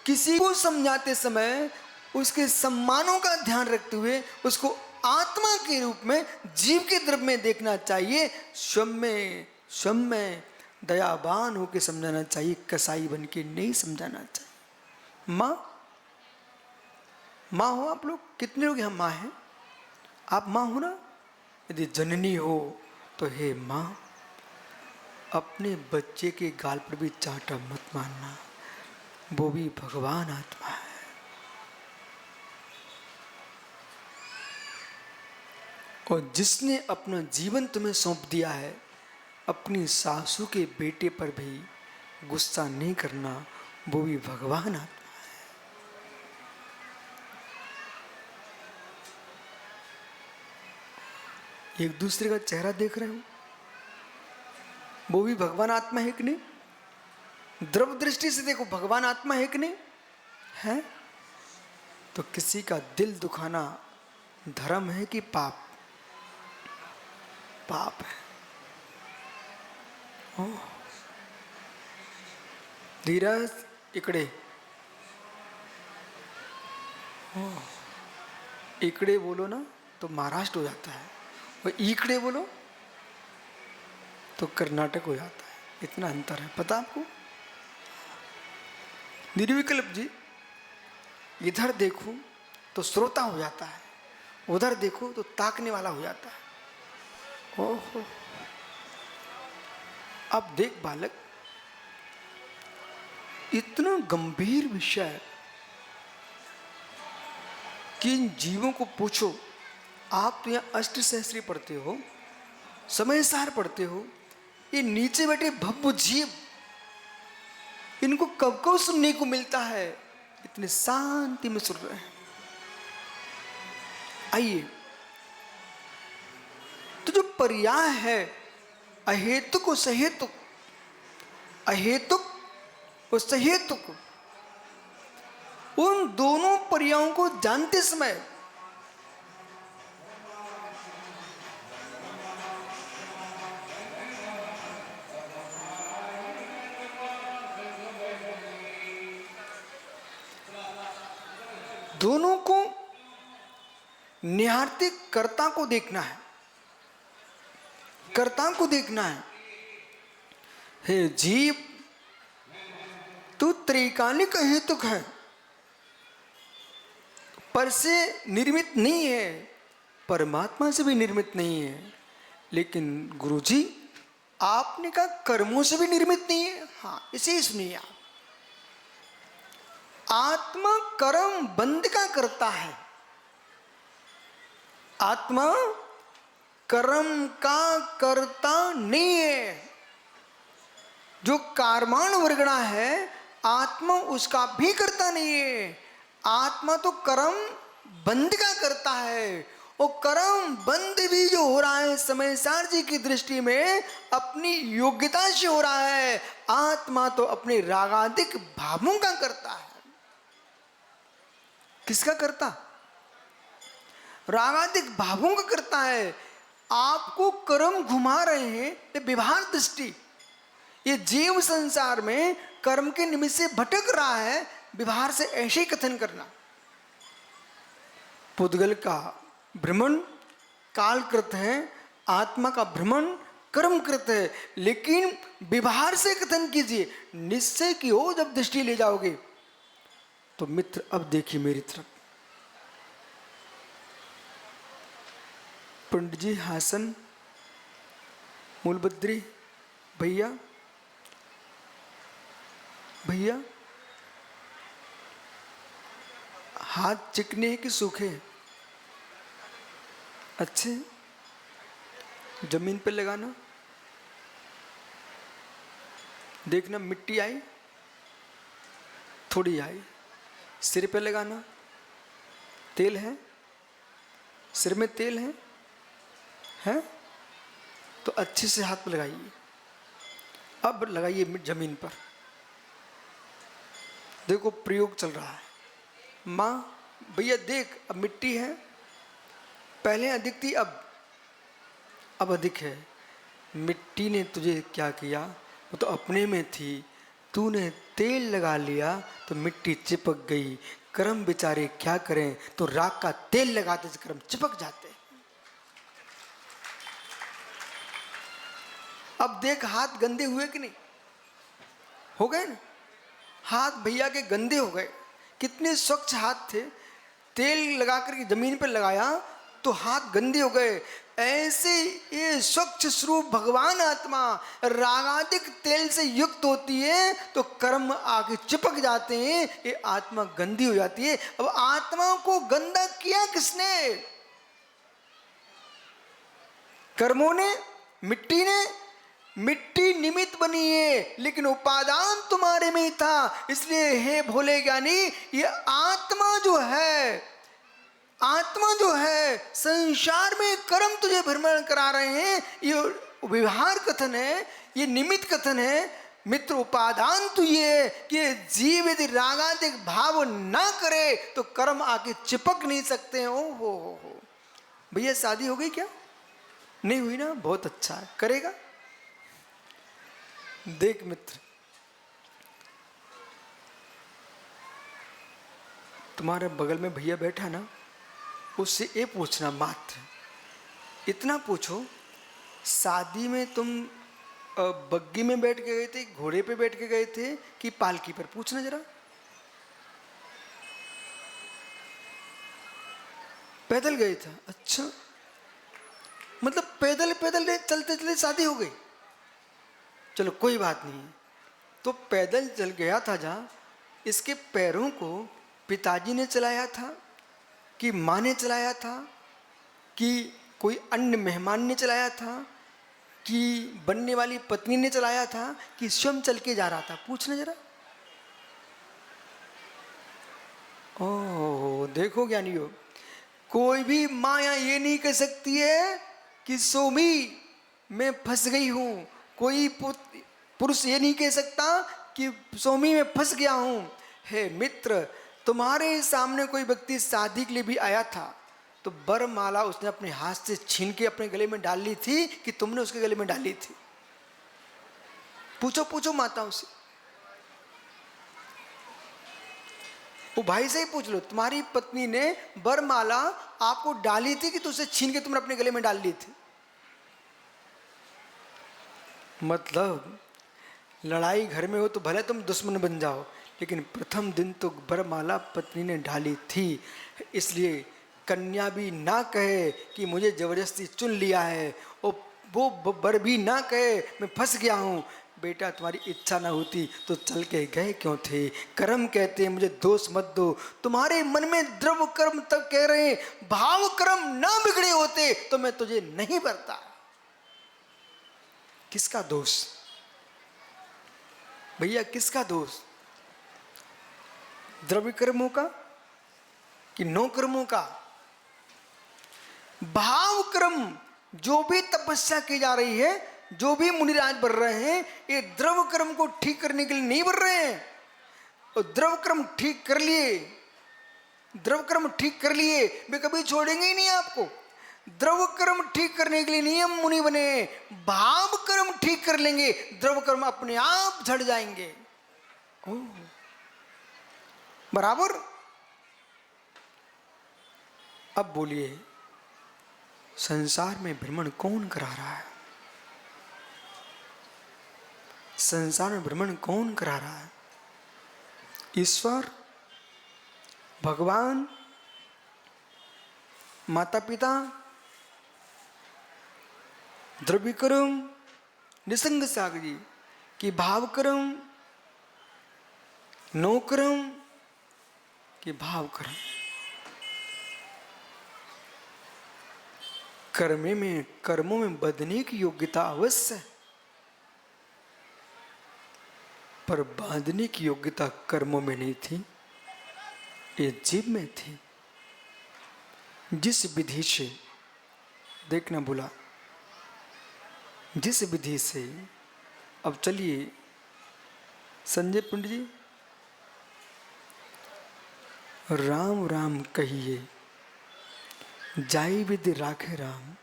किसी को समझाते समय उसके सम्मानों का ध्यान रखते हुए उसको आत्मा के रूप में, जीव के द्रव्य में देखना चाहिए। सौम्य दयावान होकर समझाना चाहिए, कसाई बन के नहीं समझाना चाहिए। माँ हो आप लोग, कितने लोग यहाँ माँ हैं? आप माँ हो ना? यदि जननी हो तो हे माँ, अपने बच्चे के गाल पर भी चाटा मत मारना, वो भी भगवान आत्मा है। और जिसने अपना जीवन तुम्हें सौंप दिया है, अपनी सासू के बेटे पर भी गुस्सा नहीं करना, वो भी भगवान आत्मा है। एक दूसरे का चेहरा देख रहे हो, वो भी भगवान आत्मा है कि नहीं? द्रव दृष्टि से देखो, भगवान आत्मा है कि नहीं है? तो किसी का दिल दुखाना धर्म है कि पाप? पाप है। धीरज, इकडे इकडे बोलो ना तो महाराष्ट्र हो जाता है, और इकडे बोलो तो कर्नाटक हो जाता है। इतना अंतर है, पता आपको? निर्विकल्प जी, इधर देखो तो श्रोता हो जाता है, उधर देखो तो ताकने वाला हो जाता है। ओहो, अब देख बालक, इतना गंभीर विषय कि इन जीवों को पूछो। आप तो यहाँ अष्ट सहस्त्री पढ़ते हो, समय सार पढ़ते हो, ये नीचे बैठे भव्य जीव, इनको कब कब सुनने को मिलता है? इतने शांति में सुन रहे हैं। आइए, तो जो पर्याय है अहेतुक और सहेतुक, अहेतुक और सहेतुक, उन दोनों पर्यायों को जानते समय दोनों को निहारते कर्ता को देखना है, कर्ता को देखना है। हे जीव, तू त्रैकालिक हेतुक है, पर से निर्मित नहीं है, परमात्मा से भी निर्मित नहीं है। लेकिन गुरुजी, आपने कहा कर्मों से भी निर्मित नहीं है। हाँ, इसे सुनिए आप। आत्मा कर्म बंध का करता है, आत्मा कर्म का करता नहीं है। जो कर्माण वर्गणा है, आत्मा उसका भी करता नहीं है। आत्मा तो कर्म बंध का करता है, और कर्म बंद भी जो हो रहा है समय सार जी की दृष्टि में अपनी योग्यता से हो रहा है। आत्मा तो अपने रागादिक भावों का करता है। किसका करता? रागादिक भावों का करता है। आपको कर्म घुमा रहे हैं, ये व्यवहार दृष्टि, ये जीव संसार में कर्म के निमित्त से भटक रहा है, व्यवहार से ऐसे ही कथन करना। पुद्गल का भ्रमण कालकृत है, आत्मा का भ्रमण कर्मकृत है। लेकिन व्यवहार से कथन कीजिए, निश्चय की हो जब दृष्टि ले जाओगे तो मित्र, अब देखिए मेरी तरफ। पंडित जी, हासन, मूलबद्री, भैया भैया, हाथ चिकने हैं कि सूखे? अच्छे, जमीन पे लगाना, देखना मिट्टी आई, थोड़ी आई। सिर पे लगाना, तेल है, सिर में तेल है? हैं? तो अच्छे से हाथ पे लगाइए। अब लगाइए जमीन पर। देखो प्रयोग चल रहा है। माँ भैया देख, अब मिट्टी है, पहले अधिक थी, अब अधिक है। मिट्टी ने तुझे क्या किया? वो तो अपने में थी, तूने तेल लगा लिया तो मिट्टी चिपक गई। कर्म बेचारे क्या करें, तो राख का तेल लगाते से कर्म चिपक जाते। अब देख हाथ गंदे हुए कि नहीं? हो गए ना? हाथ भैया के गंदे हो गए। कितने स्वच्छ हाथ थे, तेल लगा कर जमीन पर लगाया तो हाथ गंदे हो गए। ऐसे ये स्वच्छ स्वरूप भगवान आत्मा रागादिक तेल से युक्त होती है तो कर्म आगे चिपक जाते हैं, ये आत्मा गंदी हो जाती है। अब आत्मा को गंदा किया किसने? कर्मों ने, मिट्टी ने। मिट्टी निमित्त बनी है लेकिन उपादान तुम्हारे में ही था। इसलिए हे भोले ज्ञानी, ये आत्मा जो है, आत्मा जो है संसार में कर्म तुझे भ्रमण करा रहे हैं, ये व्यवहार कथन है, ये निमित्त कथन है। मित्र उपादान तो ये है कि जीव यदि रागादिक भाव ना करे तो कर्म आके चिपक नहीं सकते। ओ हो भैया शादी हो गई क्या? नहीं हुई ना? बहुत अच्छा है, करेगा। देख मित्र, तुम्हारे बगल में भैया बैठा ना, उससे ये पूछना मात्र, इतना पूछो, शादी में तुम बग्गी में बैठ के गए थे, घोड़े पे बैठ के गए थे कि पालकी पर? पूछना जरा। पैदल गए था? अच्छा, मतलब पैदल पैदल चलते चलते शादी हो गई। चलो कोई बात नहीं। तो पैदल चल गया था जहाँ, इसके पैरों को पिताजी ने चलाया था कि माँ ने चलाया था कि कोई अन्य मेहमान ने चलाया था कि बनने वाली पत्नी ने चलाया था कि स्वयं चल के जा रहा था? पूछना जरा। ओह देखो ज्ञानियों, कोई भी माँ यहाँ ये नहीं कह सकती है कि सोमी मैं फंस गई हूँ। कोई पुरुष ये नहीं कह सकता कि स्वामी में फंस गया हूं। हे मित्र, तुम्हारे सामने कोई व्यक्ति शादी के लिए भी आया था तो वरमाला उसने अपने हाथ से छीन के अपने गले में डाल ली थी कि तुमने उसके गले में डाली थी? पूछो पूछो माताओं से, वो भाई से ही पूछ लो, तुम्हारी पत्नी ने वरमाला आपको डाली थी कि तुझसे छीन के तुमने अपने गले में डाल ली थी? मतलब लड़ाई घर में हो तो भले तुम दुश्मन बन जाओ, लेकिन प्रथम दिन तो वरमाला पत्नी ने डाली थी। इसलिए कन्या भी ना कहे कि मुझे जबरदस्ती चुन लिया है, और वो बर भी ना कहे मैं फंस गया हूँ। बेटा तुम्हारी इच्छा ना होती तो चल के गए क्यों थे? कर्म कहते हैं मुझे दोष मत दो। तुम्हारे मन में द्रव कर्म तब कह रहे हैं, भाव कर्म ना बिगड़े होते तो मैं तुझे नहीं बरता। किसका दोष भैया, किसका दोष? द्रव्य कर्मों का कि नो कर्मों का? भाव कर्म जो भी तपस्या की जा रही है, जो भी मुनिराज बढ़ रहे हैं, ये द्रव कर्म को ठीक करने के लिए नहीं बढ़ रहे हैं। और द्रव कर्म ठीक कर लिए, द्रव कर्म ठीक कर लिए, वे कभी छोड़ेंगे ही नहीं आपको। द्रव कर्म ठीक करने के लिए नियम मुनि बने, भाव कर्म ठीक कर लेंगे, द्रव कर्म अपने आप झड़ जाएंगे। बराबर। अब बोलिए, संसार में भ्रमण कौन करा रहा है? संसार में भ्रमण कौन करा रहा है? ईश्वर, भगवान, माता पिता, द्रव्य कर्म, निसंग सागर जी कि भाव कर्म, नो कर्म कि भाव कर्म? कर्मों में बंधने की योग्यता अवश्य है, पर बांधने की योग्यता कर्मों में नहीं थी, ये जीव में थी। जिस विधि से, देखना बोला, जिस विधि से, अब चलिए संजय पंडित जी, राम राम कहिए, जाई विधि राखे राम,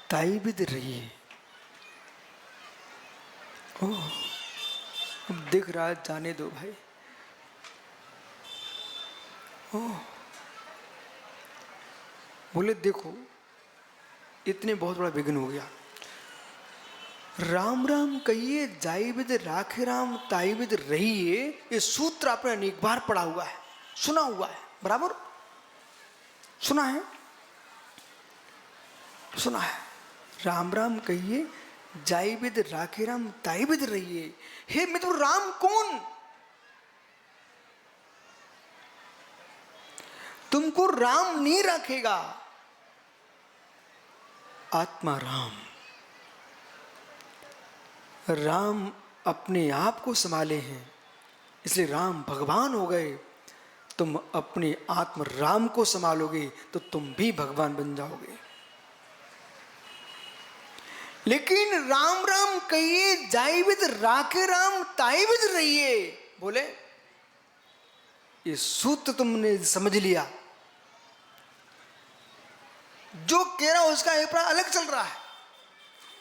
ताई विधि रहिए। ओह, अब दिख रहा है, जाने दो भाई। ओह, बोले देखो, इतने बहुत बड़ा विघ्न हो गया। राम राम कहिए, जाई विद राखे राम, ताई विद रहिए, ये सूत्र आपने अनेक बार पढ़ा हुआ है, सुना हुआ है, बराबर सुना है, सुना है। राम राम कहिए, जाई विद राखे राम, ताई विद रहिए। हे मित्र, राम कौन? तुमको राम नहीं रखेगा, आत्मा राम। राम अपने आप को संभाले हैं, इसलिए राम भगवान हो गए। तुम अपने आत्म राम को संभालोगे तो तुम भी भगवान बन जाओगे। लेकिन राम राम कहिए, जाई विद राखे राम, ताई विद रहिए। बोले ये सूत्र तुमने समझ लिया, जो कह रहा है उसका अभिप्राय अलग चल रहा है।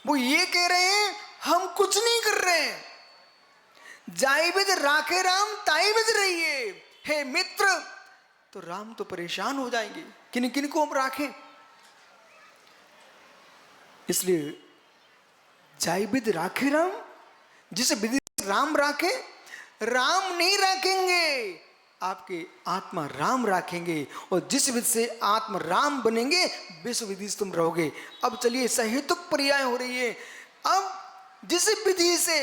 वो ये कह रहे हैं हम कुछ नहीं कर रहे हैं, जाई विद राखे राम, ताई विद रहिए। हे मित्र, तो राम तो परेशान हो जाएंगे, किन किन को हम राखें? इसलिए जाई विद राखे राम, जिसे विधि राम राखे, राम नहीं राखेंगे, आपके आत्मा राम राखेंगे। और जिस विधि से आत्मा राम बनेंगे, विश्व विधि से तुम रहोगे। अब चलिए सहेतुक पर्याय हो रही है। अब जिस विधि से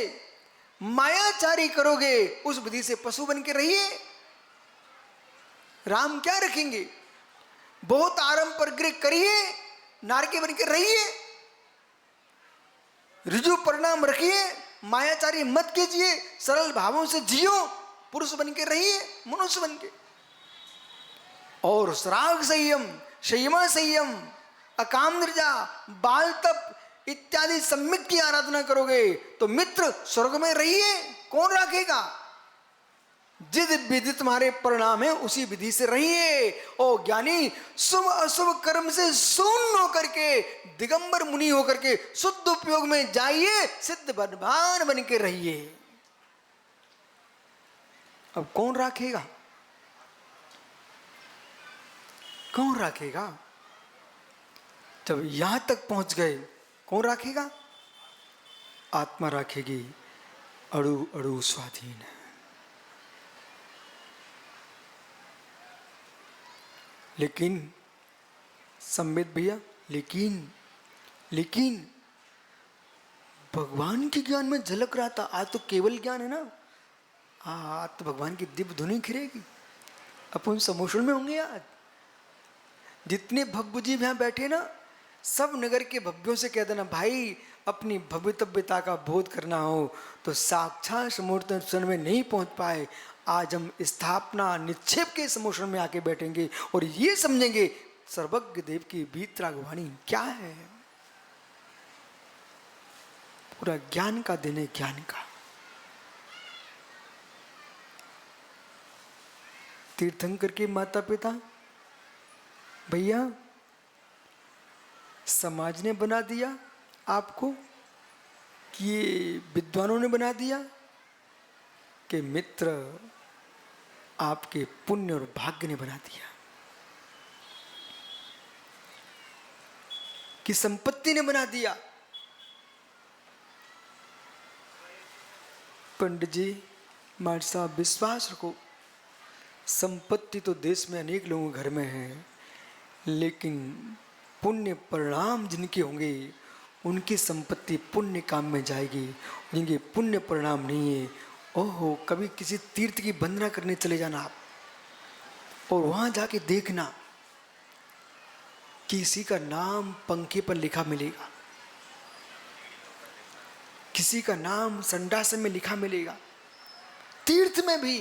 मायाचारी करोगे, उस विधि से पशु बन के रहिए। राम क्या रखेंगे? बहुत आरंभ पर करिए, नारकी बन के रहिए, ऋजु परिणाम रखिए, मायाचारी मत कीजिए, सरल भावों से जियो, पुरुष बन के रहिए, मनुष्य बन के। और श्राग संयम, संयमा संयम, अकाम निर्जा, बाल तप इत्यादि सम्यक की आराधना करोगे तो मित्र स्वर्ग में रहिए। कौन रखेगा? जिस विधि तुम्हारे परिणाम है उसी विधि से रहिए। और ज्ञानी शुभ अशुभ कर्म से शून्य होकर के, दिगंबर मुनि होकर के शुद्ध उपयोग में जाइए, सिद्ध भगवान बन के रहिए। अब कौन रखेगा? कौन रखेगा? जब यहां तक पहुंच गए, कौन रखेगा? आत्मा रखेगी, अड़ु अड़ु स्वाधीन। लेकिन सम्मित भैया, लेकिन भगवान के ज्ञान में झलक रहा था। आज तो केवल ज्ञान है ना, आज तो भगवान की दिव्य धुनी खिलेगी, अपन समोषण में होंगे। आज जितने भव्य जी यहाँ बैठे ना, सब नगर के भव्यों से कह देना, भाई अपनी भव्यतव्यता का बोध करना हो तो साक्षात समोषण में नहीं पहुंच पाए, आज हम स्थापना निक्षेप के समोषण में आके बैठेंगे और ये समझेंगे सर्वज्ञ देव की वीतरागवाणी क्या है। पूरा ज्ञान का दिन है, ज्ञान का। तीर्थंकर के माता पिता भैया, समाज ने बना दिया आपको कि ये विद्वानों ने बना दिया कि मित्र आपके पुण्य और भाग्य ने बना दिया, कि संपत्ति ने बना दिया? पंडित जी, मार साहब, विश्वास रखो, संपत्ति तो देश में अनेक लोगों के घर में है, लेकिन पुण्य परिणाम जिनके होंगे उनकी संपत्ति पुण्य काम में जाएगी। जिनके पुण्य परिणाम नहीं है, ओहो, कभी किसी तीर्थ की वंदना करने चले जाना आप, और वहां जाके देखना किसी का नाम पंखे पर लिखा मिलेगा, किसी का नाम संडासन में लिखा मिलेगा, तीर्थ में भी,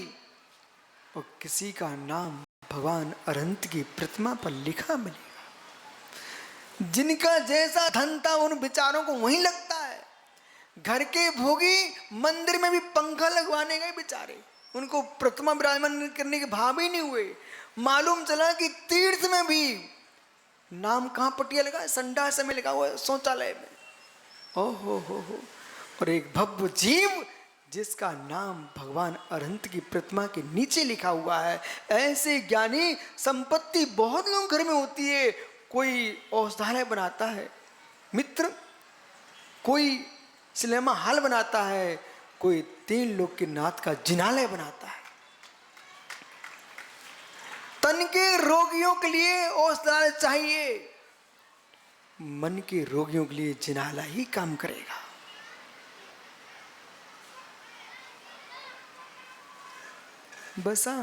और किसी का नाम भगवान अनंत की प्रतिमा पर लिखा मिलेगा। जिनका जैसा धन था उन विचारों को वहीं लगता है। घर के भोगी मंदिर में भी पंखा लगवाने गए बेचारे, उनको प्रतिमा विराजमान करने के भाव ही नहीं हुए। मालूम चला कि तीर्थ में भी नाम कहाँ पटिया लगा है, संडास में लगा हुआ है, शौचालय में। ओहो हो। और एक भव्य जीव जिसका नाम भगवान अनंत की प्रतिमा के नीचे लिखा हुआ है। ऐसे ज्ञानी संपत्ति बहुत लोगों घर में होती है। कोई औषधालय बनाता है मित्र, कोई सिनेमा हॉल बनाता है, कोई 3 लोग के नाथ का जिनालय बनाता है। तन के रोगियों के लिए औषधालय चाहिए, मन के रोगियों के लिए जिनालय ही काम करेगा। बसा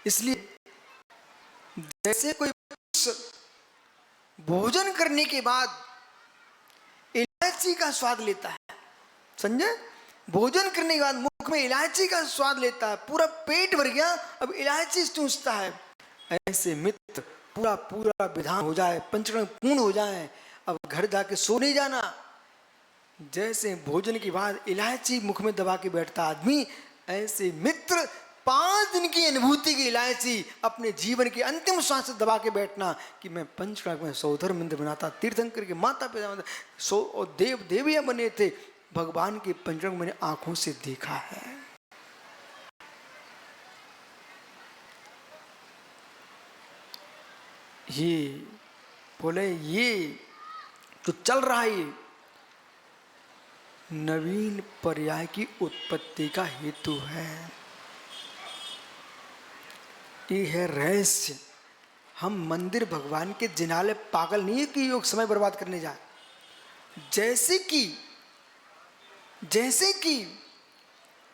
इसलिए जैसे कोई भोजन करने के बाद इलायची का स्वाद लेता है, समझे? भोजन करने के बाद मुख में इलायची का स्वाद लेता है, पूरा पेट भर गया, अब इलायची चूसता है। ऐसे मित्र पूरा पूरा विधान हो जाए, पंचकर्म पूर्ण हो जाए, अब घर जाके सो नहीं जाना। जैसे भोजन के बाद इलायची मुख में दबा के बैठता आदमी, ऐसे मित्र 5 दिन की अनुभूति की इलायची अपने जीवन के अंतिम श्वास से दबा के बैठना कि मैं पंचकर्म में सौधर मंदिर बनाता, तीर्थंकर के माता पिता सो और देव देवियां बने थे। भगवान के पंचकर्म मैंने आंखों से देखा है। ये बोले ये तो चल रहा है, नवीन पर्याय की उत्पत्ति का हेतु है। ये है रहस्य। हम मंदिर भगवान के जिनाले पागल नहीं है कि योग समय बर्बाद करने जाए। जैसे कि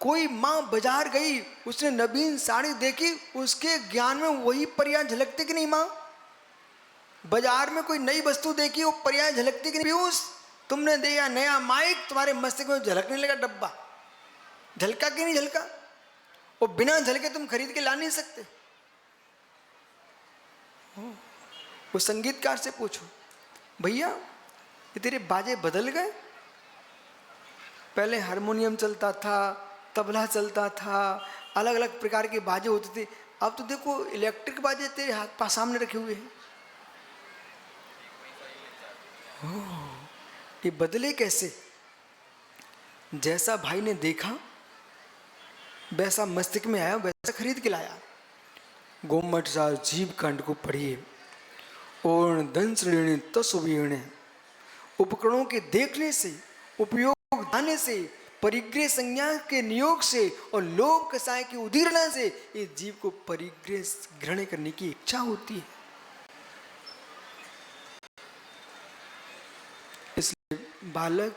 कोई माँ बाजार गई, उसने नवीन साड़ी देखी, उसके ज्ञान में वही पर्याय झलकते कि नहीं? माँ बाजार में कोई नई वस्तु देखी, वो पर्याय झलकती कि नहीं? पीयूष तुमने देखा नया माइक, तुम्हारे मस्तिष्क में झलकने लगा डब्बा, झलका कि नहीं झलका? वो बिना झलके तुम खरीद के ला नहीं सकते। वो संगीतकार से पूछो, भैया ये तेरे बाजे बदल गए? पहले हारमोनियम चलता था, तबला चलता था, अलग अलग प्रकार के बाजे होते थे, अब तो देखो इलेक्ट्रिक बाजे तेरे हाथ पास सामने रखे हुए हैं। ये बदले कैसे? जैसा भाई ने देखा वैसा मस्तिष्क में आया, वैसा खरीद के लाया। गोमठ सा जीव कांड को पढ़िए। और दंश लेने तस्वीरें, उपकरणों के देखने से, उपयोग आने से, परिग्रह संज्ञा के नियोग से और लोभ कसाय की उदीर्णा से ये जीव को परिग्रह ग्रहण करने की इच्छा होती है। इसलिए बालक,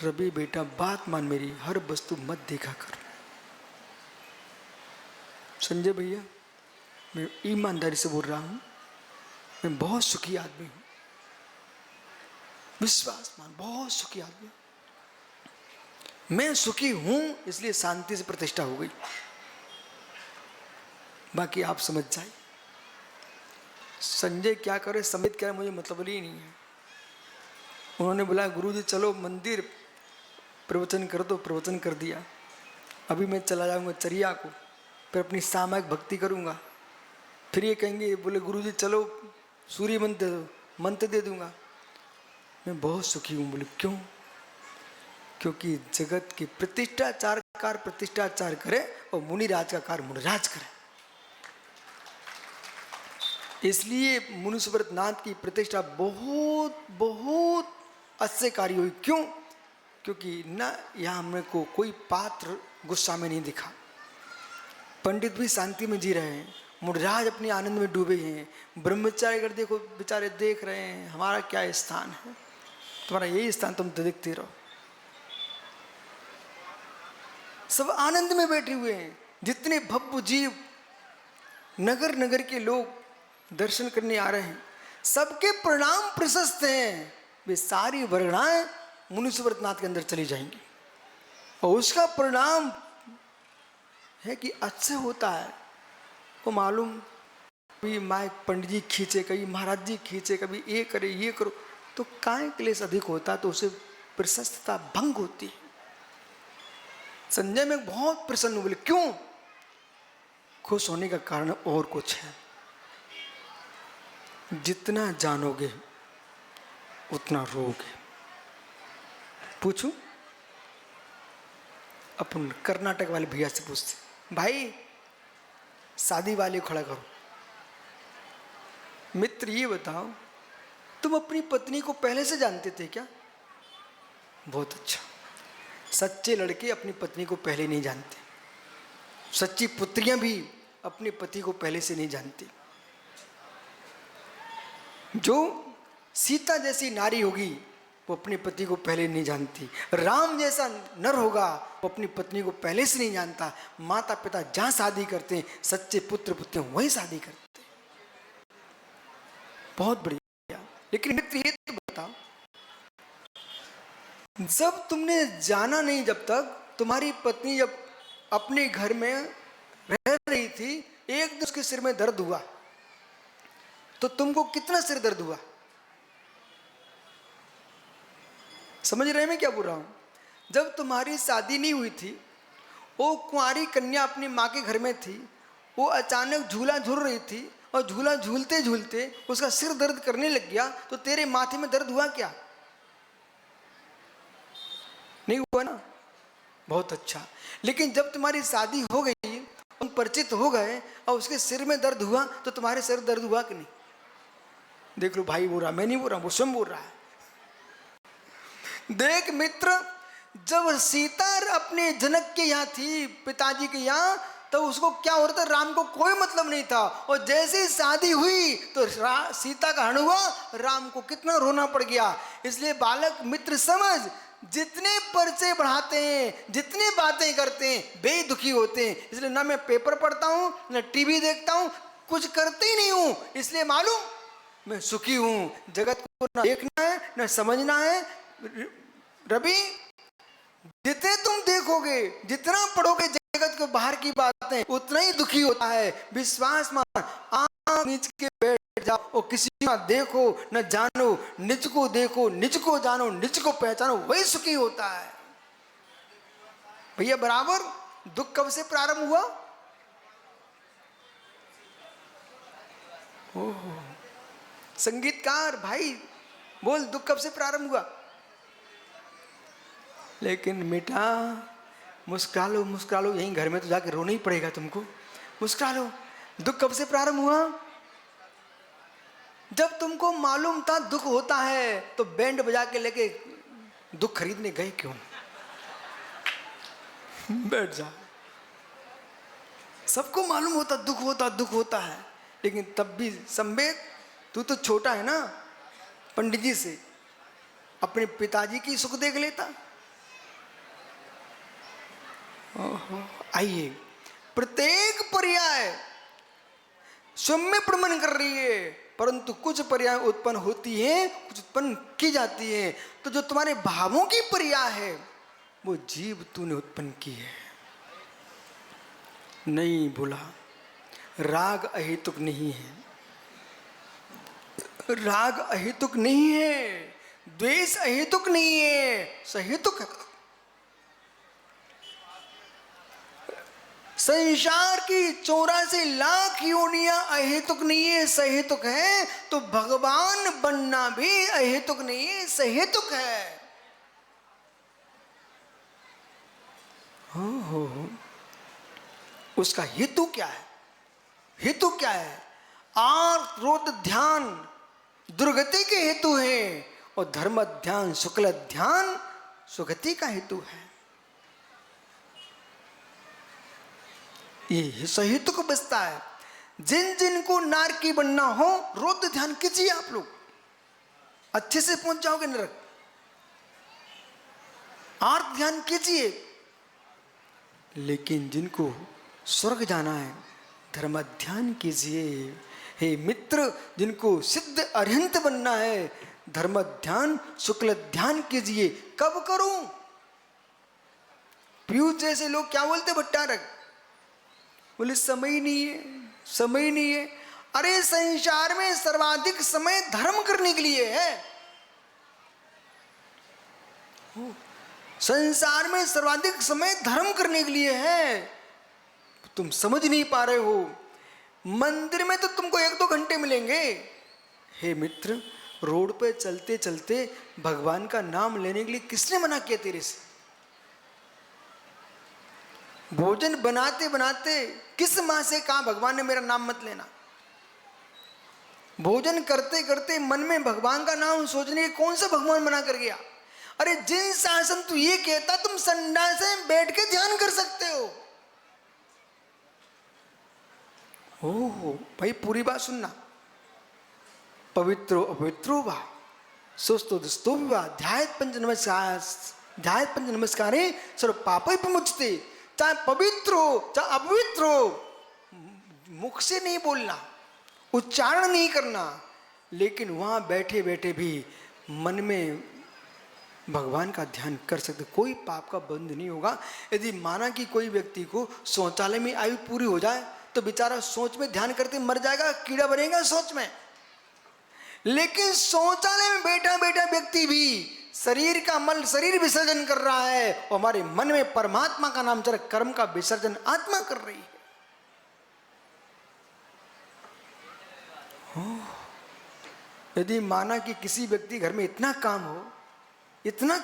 रवि बेटा बात मान मेरी, हर वस्तु मत देखा कर। संजय भैया मैं ईमानदारी से बोल रहा हूं, मैं बहुत सुखी आदमी हूं, विश्वास मान, बहुत सुखी आदमी। मैं सुखी हूं इसलिए शांति से प्रतिष्ठा हो गई, बाकी आप समझ जाइए। संजय क्या करे, समित क्या मुझे मतलब ही नहीं है। उन्होंने बोला गुरुजी चलो मंदिर प्रवचन कर दो, प्रवचन कर दिया। अभी मैं चला जाऊंगा चरिया को, फिर अपनी सामयिक भक्ति करूंगा। फिर ये कहेंगे, बोले गुरुजी चलो सूर्य मंत्र दे दो, मंत्र दे दूंगा। मैं बहुत सुखी हूँ। बोले क्यों? क्योंकि जगत की प्रतिष्ठाचार कार प्रतिष्ठाचार करे और मुनिराज का कार्य मुनिराज करे। इसलिए मुनिसुव्रत नाथ की प्रतिष्ठा बहुत बहुत अच्छे कार्य हुई। क्यों? क्योंकि न यहाँ हमने को कोई पात्र गुस्सा में नहीं दिखा, पंडित भी शांति में जी रहे हैं, मुनिराज अपने आनंद में डूबे हैं, ब्रह्मचारी अगर देखो बेचारे देख रहे हैं हमारा क्या स्थान है, तुम्हारा यही स्थान, तुम तो देखते रहो। सब आनंद में बैठे हुए हैं। जितने भव्य जीव नगर नगर के लोग दर्शन करने आ रहे हैं, सबके प्रणाम प्रशस्त हैं। वे सारी वर्णाएं मुनिसुव्रत नाथ के अंदर चली जाएंगी। और उसका परिणाम है कि अच्छे होता है। वो मालूम, कभी माइक पंडित जी खींचे, कभी महाराज जी खींचे, कभी ये करे ये करो, तो काय क्लेश अधिक होता, तो उसे प्रशस्तता भंग होती है। संजय में बहुत प्रसन्न बोले, क्यों? खुश होने का कारण और कुछ है। जितना जानोगे उतना रोगे। पूछूं? अपन कर्नाटक वाले भैया से पूछते, भाई शादी वाले खड़ा करो, मित्र ये बताओ, तुम अपनी पत्नी को पहले से जानते थे क्या? बहुत अच्छा। सच्चे लड़के अपनी पत्नी को पहले नहीं जानते, सच्ची पुत्रियां भी अपने पति को पहले से नहीं जानती। जो सीता जैसी नारी होगी वो अपने पति को पहले नहीं जानती। राम जैसा नर होगा वो अपनी पत्नी को पहले से नहीं जानता। माता पिता जहां शादी करते हैं, सच्चे पुत्र पुत्रियां वहीं शादी करते हैं। बहुत बढ़िया। लेकिन मित्र ये तो बताओ, जब तुमने जाना नहीं, जब तक तुम्हारी पत्नी जब अपने घर में रह रही थी, एक दिन उसके सिर में दर्द हुआ, तो तुमको कितना सिर दर्द हुआ? समझ रहे हैं मैं क्या बोल रहा हूं? जब तुम्हारी शादी नहीं हुई थी, वो कुंवारी कन्या अपनी माँ के घर में थी, वो अचानक झूला झूल रही थी, और झूला झूलते झूलते उसका सिर दर्द करने लग गया, तो तेरे माथे में दर्द हुआ क्या? नहीं हुआ ना? बहुत अच्छा। लेकिन जब तुम्हारी शादी हो गई, तुम परिचित हो गए, और उसके सिर में दर्द हुआ, तो तुम्हारे सिर दर्द हुआ कि नहीं? देख लो, भाई बोल रहा, मैं नहीं बोल रहा, वो स्वयं बोल रहा है। देख मित्र, जब सीता अपने जनक के यहाँ थी, पिताजी के यहाँ, तो उसको क्या हो रहा था? राम को कोई मतलब नहीं था। और जैसे ही शादी हुई तो सीता का हरण हुआ, राम को कितना रोना पड़ गया। इसलिए बालक मित्र समझ, जितने परिचय बढ़ाते हैं, जितनी बातें करते हैं, बेदुखी होते हैं। इसलिए ना मैं पेपर पढ़ता हूँ, ना टीवी देखता हूँ, कुछ करते ही नहीं हूँ। इसलिए मालूम मैं सुखी हूँ। जगत को ना देखना है ना समझना है। रवि, जितने तुम देखोगे, जितना पढ़ोगे जगत के बाहर की बातें, उतना ही दुखी होता है। विश्वास मान, आंख नीच के बैठ जाओ, और किसी का देखो न जानो, निज को देखो, निज को जानो, निज को पहचानो, वही सुखी होता है। भैया बराबर। दुख कब से प्रारंभ हुआ? ओहो, संगीतकार भाई बोल, दुख कब से प्रारंभ हुआ? लेकिन बेटा मुस्कुरा लो, मुस्कुरा लो, यहीं घर में तो जाके रोना ही पड़ेगा तुमको। मुस्कुरा लो। दुख कब से प्रारंभ हुआ? जब तुमको मालूम था दुख होता है, तो बैंड बजा के लेके दुख खरीदने गए क्यों? बैठ जा। सबको मालूम होता दुख होता, दुख होता है, लेकिन तब भी संवेद, तू तो छोटा है ना, पंडित जी से अपने पिताजी की सुख देख लेता। आइए, प्रत्येक पर्याय स्वयं प्रमाण कर रही है, परंतु कुछ पर्याय उत्पन्न होती है, कुछ उत्पन्न की जाती है। तो जो तुम्हारे भावों की पर्याय है, वो जीव तूने उत्पन्न की है। नहीं बोला, राग अहेतुक नहीं है, राग अहेतुक नहीं है, द्वेष अहेतुक नहीं है, सहेतुक है। संसार की 84 लाख योनियां अहेतुक नहीं है, सहेतुक है। तो भगवान बनना भी अहेतुक नहीं है, सहेतुक है। हो उसका हेतु क्या है? हेतु क्या है? आर्त क्रोध ध्यान दुर्गति के हेतु है, और धर्म ध्यान शुक्ल ध्यान सुगति का हेतु है। ये सहेतु को बचता है। जिन जिन को नारकी बनना हो, रोध ध्यान कीजिए, आप लोग अच्छे से पहुंच जाओगे नरक। आर्त ध्यान कीजिए। लेकिन जिनको स्वर्ग जाना है, धर्म ध्यान कीजिए। हे मित्र, जिनको सिद्ध अरिहंत बनना है, धर्म ध्यान शुक्ल ध्यान कीजिए। कब करूं? पीयूष जैसे लोग क्या बोलते भट्टारक, बोले समय ही नहीं है, समय ही नहीं है। अरे संसार में सर्वाधिक समय धर्म करने के लिए है। संसार में सर्वाधिक समय धर्म करने के लिए है, तुम समझ नहीं पा रहे हो। मंदिर में तो तुमको 1-2 घंटे मिलेंगे। हे मित्र, रोड पे चलते चलते भगवान का नाम लेने के लिए किसने मना किया तेरे से? भोजन बनाते बनाते किस माँ से कहा भगवान ने मेरा नाम मत लेना? भोजन करते करते मन में भगवान का नाम सोचने के कौन सा भगवान मना कर गया? अरे जिन शासन तू ये कहता तुम संडास में बैठ के ध्यान कर सकते हो। ओ भाई पूरी बात सुनना। पवित्रो अपवित्रो वा सोस्तो दुस्तो वा ध्यायत पंच नमस्कारे सर्व पापै विमुच्यते। चाहे पवित्र हो चाहे अपवित्र हो, मुख से नहीं बोलना, उच्चारण नहीं करना, लेकिन वहां बैठे बैठे भी मन में भगवान का ध्यान कर सकते। कोई पाप का बंध नहीं होगा। यदि माना कि कोई व्यक्ति को शौचालय में आयु पूरी हो जाए तो बेचारा सोच में ध्यान करते मर जाएगा, कीड़ा बनेगा सोच में। लेकिन शौचालय में बैठा बैठा व्यक्ति भी शरीर का मल शरीर विसर्जन कर रहा है और हमारे मन में परमात्मा का नाम चल, कर्म का विसर्जन आत्मा कर रही है। यदि माना कि किसी व्यक्ति घर में इतना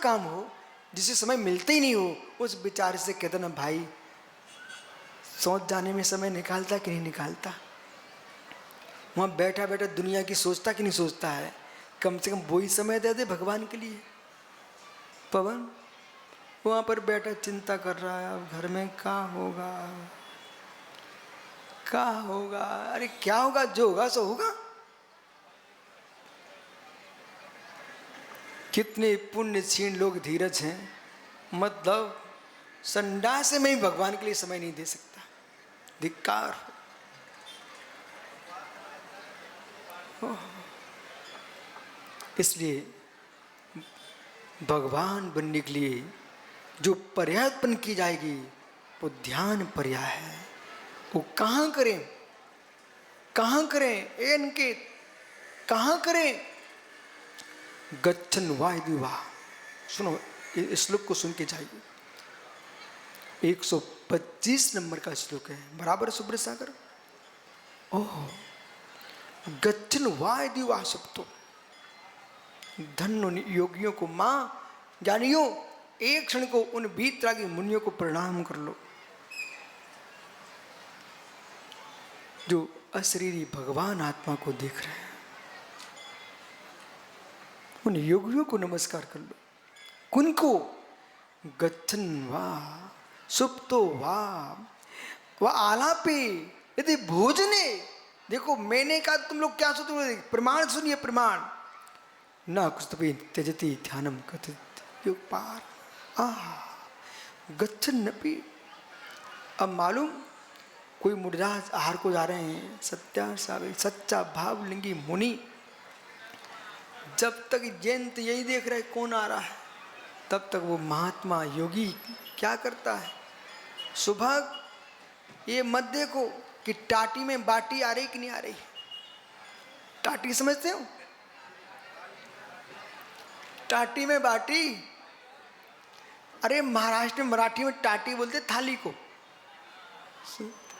काम हो जिसे समय मिलते ही नहीं हो, उस बेचारे से कहते ना भाई सोच जाने में समय निकालता कि नहीं निकालता? वहां बैठा बैठा दुनिया की सोचता कि नहीं सोचता है? कम से कम वही समय दे दे भगवान के लिए। पवन वहां पर बैठा चिंता कर रहा है, अब घर में क्या होगा। अरे क्या होगा? जो होगा सो होगा। कितने पुण्य क्षीण लोग धीरज हैं, मतलब संडास में ही भगवान के लिए समय नहीं दे सकता। धिक्कार हो। इसलिए भगवान बनने के लिए जो पर्यायपन की जाएगी वो ध्यान पर्याय है। वो कहाँ करें? ए अंकित, कहाँ करें? गच्छन वायुवा। सुनो इस श्लोक को सुन के जाइए। 125 नंबर का श्लोक है, बराबर सुब्रत सागर। ओह, गच्छन वायुवा शब्दों, धन्य उन योगियों को, मां ज्ञानियों, एक क्षण को उन वीतरागी मुनियों को प्रणाम कर लो जो अशरीरी भगवान आत्मा को देख रहे हैं। उन योगियों को नमस्कार कर लो। कुनको? गच्छन वा सुप्तो वा आलापे यदि भोजने। देखो मैंने कहा तुम लोग क्या सोचते हो? प्रमाण सुनिए, प्रमाण। न कुछ त्यजति ध्यानम कथित योग पार। गच्छन नपी। अब मालूम कोई मुर्दास आहार को जा रहे हैं, सच्चा भावलिंगी मुनि जब तक जयंत यही देख रहे कौन आ रहा है, तब तक वो महात्मा योगी क्या करता है? सुबह ये मत देखो कि टाटी में बाटी आ रही कि नहीं आ रही। टाटी समझते हो? टाटी में बाटी। अरे महाराष्ट्र में मराठी में टाटी बोलते थाली को,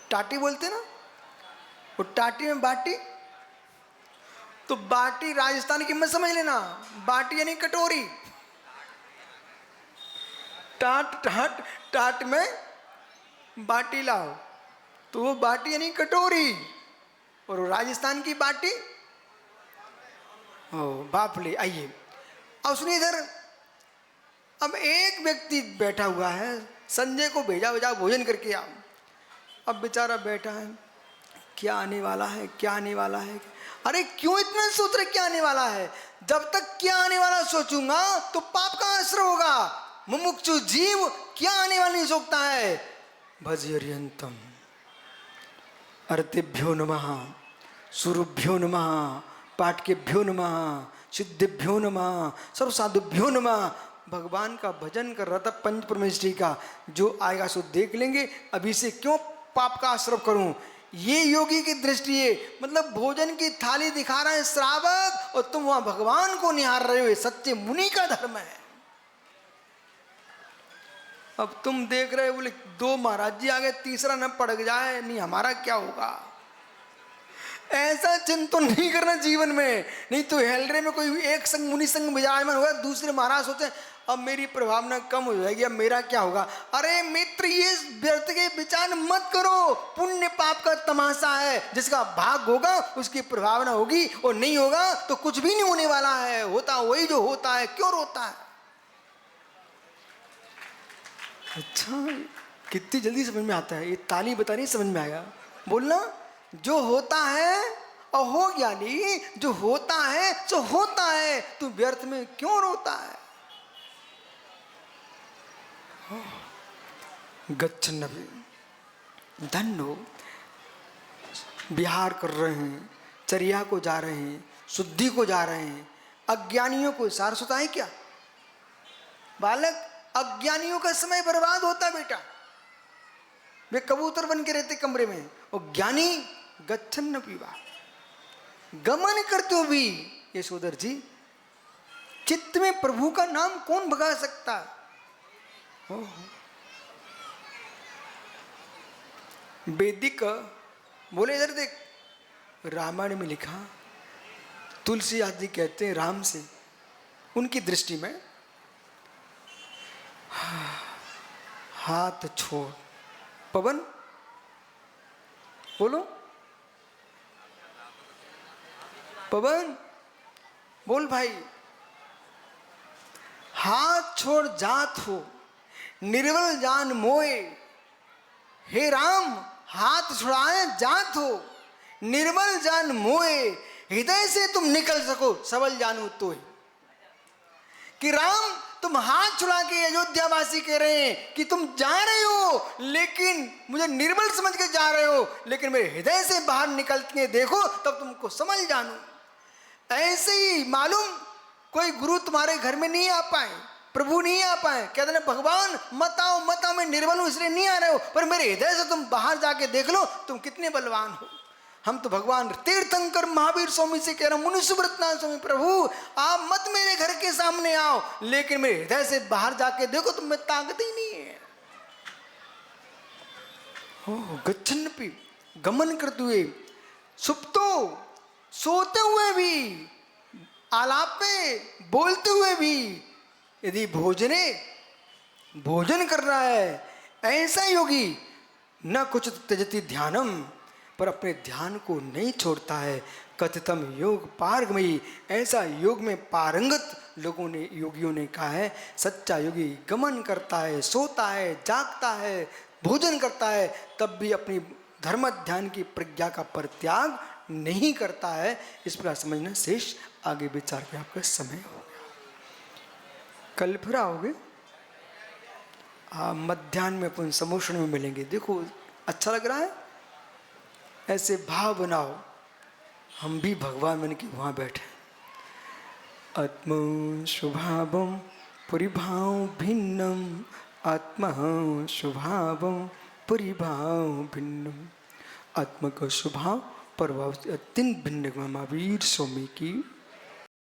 टाटी बोलते ना। वो टाटी में बाटी, तो बाटी राजस्थान की मत समझ लेना। बाटी यानी कटोरी। टाट में बाटी लाओ तो वो बाटी यानी कटोरी, और राजस्थान की बाटी ओ बापले। आइए अब सुनिए इधर। अब एक व्यक्ति बैठा हुआ है, संजय को भेजा भोजन करके आओ। अब बेचारा बैठा है, क्या आने वाला है। अरे क्यों इतना सोच रहे क्या आने वाला है? जब तक क्या आने वाला सोचूंगा तो पाप का असर होगा। मुमुक्षु जीव क्या आने वाला नहीं सोचता है। भजयंतम अर्तेभ्यो नमः, सुरुभ्यो नमः, पाटकेभ्यो नमः, सिद्धेभ्यो नमः, सर्वसाधुभ्यो नमः। भगवान का भजन कर रहा था पंच परमेश्वरी का, जो आएगा सो देख लेंगे, अभी से क्यों पाप का आश्रय करूं। ये योगी की दृष्टि है, मतलब भोजन की थाली दिखा रहा है श्रावक और तुम वहां भगवान को निहार रहे हो, ये सच्चे मुनि का धर्म है। अब तुम देख रहे हो, बोले 2 महाराज जी आ गए, तीसरा न पड़ जाए, नहीं हमारा क्या होगा। ऐसा चिंतन नहीं करना जीवन में, नहीं तो हेलरे में कोई एक संग मुनि संग विराजमान होगा, दूसरे महाराज सोचे अब मेरी प्रभावना कम हो जाएगी, अब मेरा क्या होगा। अरे मित्र, ये व्यर्थ के विचार मत करो, पुण्य पाप का तमाशा है, जिसका भाग होगा उसकी प्रभावना होगी, और नहीं होगा तो कुछ भी नहीं होने वाला है, होता वही जो होता है, क्यों रोता है। अच्छा, कितनी जल्दी समझ में आता है, ये ताली बता रही समझ में आया। बोलना जो होता है और हो गया, नहीं जो होता है सो होता है, तू व्यर्थ में क्यों रोता है। गच्छन्नपि, धन्यो विहार कर रहे हैं, चर्या को जा रहे हैं, शुद्धि को जा रहे हैं, अज्ञानियों को सारस होता है क्या बालक। अज्ञानियों का समय बर्बाद होता बेटा, वे कबूतर बन के रहते कमरे में, और ज्ञानी गच्छन्नपि वा, गमन करते हो भी। ये सोदर जी, चित्त में प्रभु का नाम कौन भगा सकता है। वैदिक बोले, इधर देख, रामायण में लिखा, तुलसी आदि कहते हैं राम से, उनकी दृष्टि में हाथ छोड़। पवन बोलो, पवन बोल भाई। हाथ छोड़ जात हो, निर्बल जान मोए। हे राम, हाथ छुड़ाए जात हो, निर्बल जान मोए। हृदय से तुम निकल सको, सबल जानू तो ही। कि राम, तुम हाथ छुड़ा के अयोध्यावासी कह रहे हैं कि तुम जा रहे हो, लेकिन मुझे निर्बल समझ के जा रहे हो, लेकिन मेरे हृदय से बाहर निकल के देखो तब तुमको समझ जानू। ऐसे ही मालूम कोई गुरु तुम्हारे घर में नहीं आ पाए, प्रभु नहीं आ पाए, कहते हैं भगवान मत आओ मत आओ, मैं निर्बल हूं इसलिए नहीं आ रहे हो, पर मेरे हृदय से तुम बाहर जाके देख लो तुम कितने बलवान हो। हम तो भगवान तीर्थंकर महावीर स्वामी से कह रहे हैं, मुनि सुब्रतनाथ स्वामी, प्रभु आप मत मेरे घर के सामने आओ, लेकिन मेरे हृदय से बाहर जाके देखो तुम में ताकत ही नहीं है। गच्छन्नपि, गमन करते हुए, सुप्तो सोते हुए भी, आलापे बोलते हुए भी, यदि भोजने भोजन कर रहा है, ऐसा योगी न कुछ त्यजति ध्यानम, पर अपने ध्यान को नहीं छोड़ता है। कथितम योग पारगमयी, ऐसा योग में पारंगत लोगों ने, योगियों ने कहा है। सच्चा योगी गमन करता है, सोता है, जागता है, भोजन करता है, तब भी अपनी धर्म ध्यान की प्रज्ञा का परित्याग नहीं करता है। इस प्रकार समझना शेष आगे विचार के आपका समय हो गया। कल फिर आओगे, मध्याह्न में अपन समोषण में मिलेंगे। देखो अच्छा लग रहा है, ऐसे भाव बनाओ हम भी भगवान बन के वहाँ बैठे। आत्म स्वभावम परिभाव भिन्नम, आत्मा स्वभावम परिभाव भिन्नम। आत्मा का स्वभाव प्रभाव से अत्यंत भिन्न महावीर स्वामी की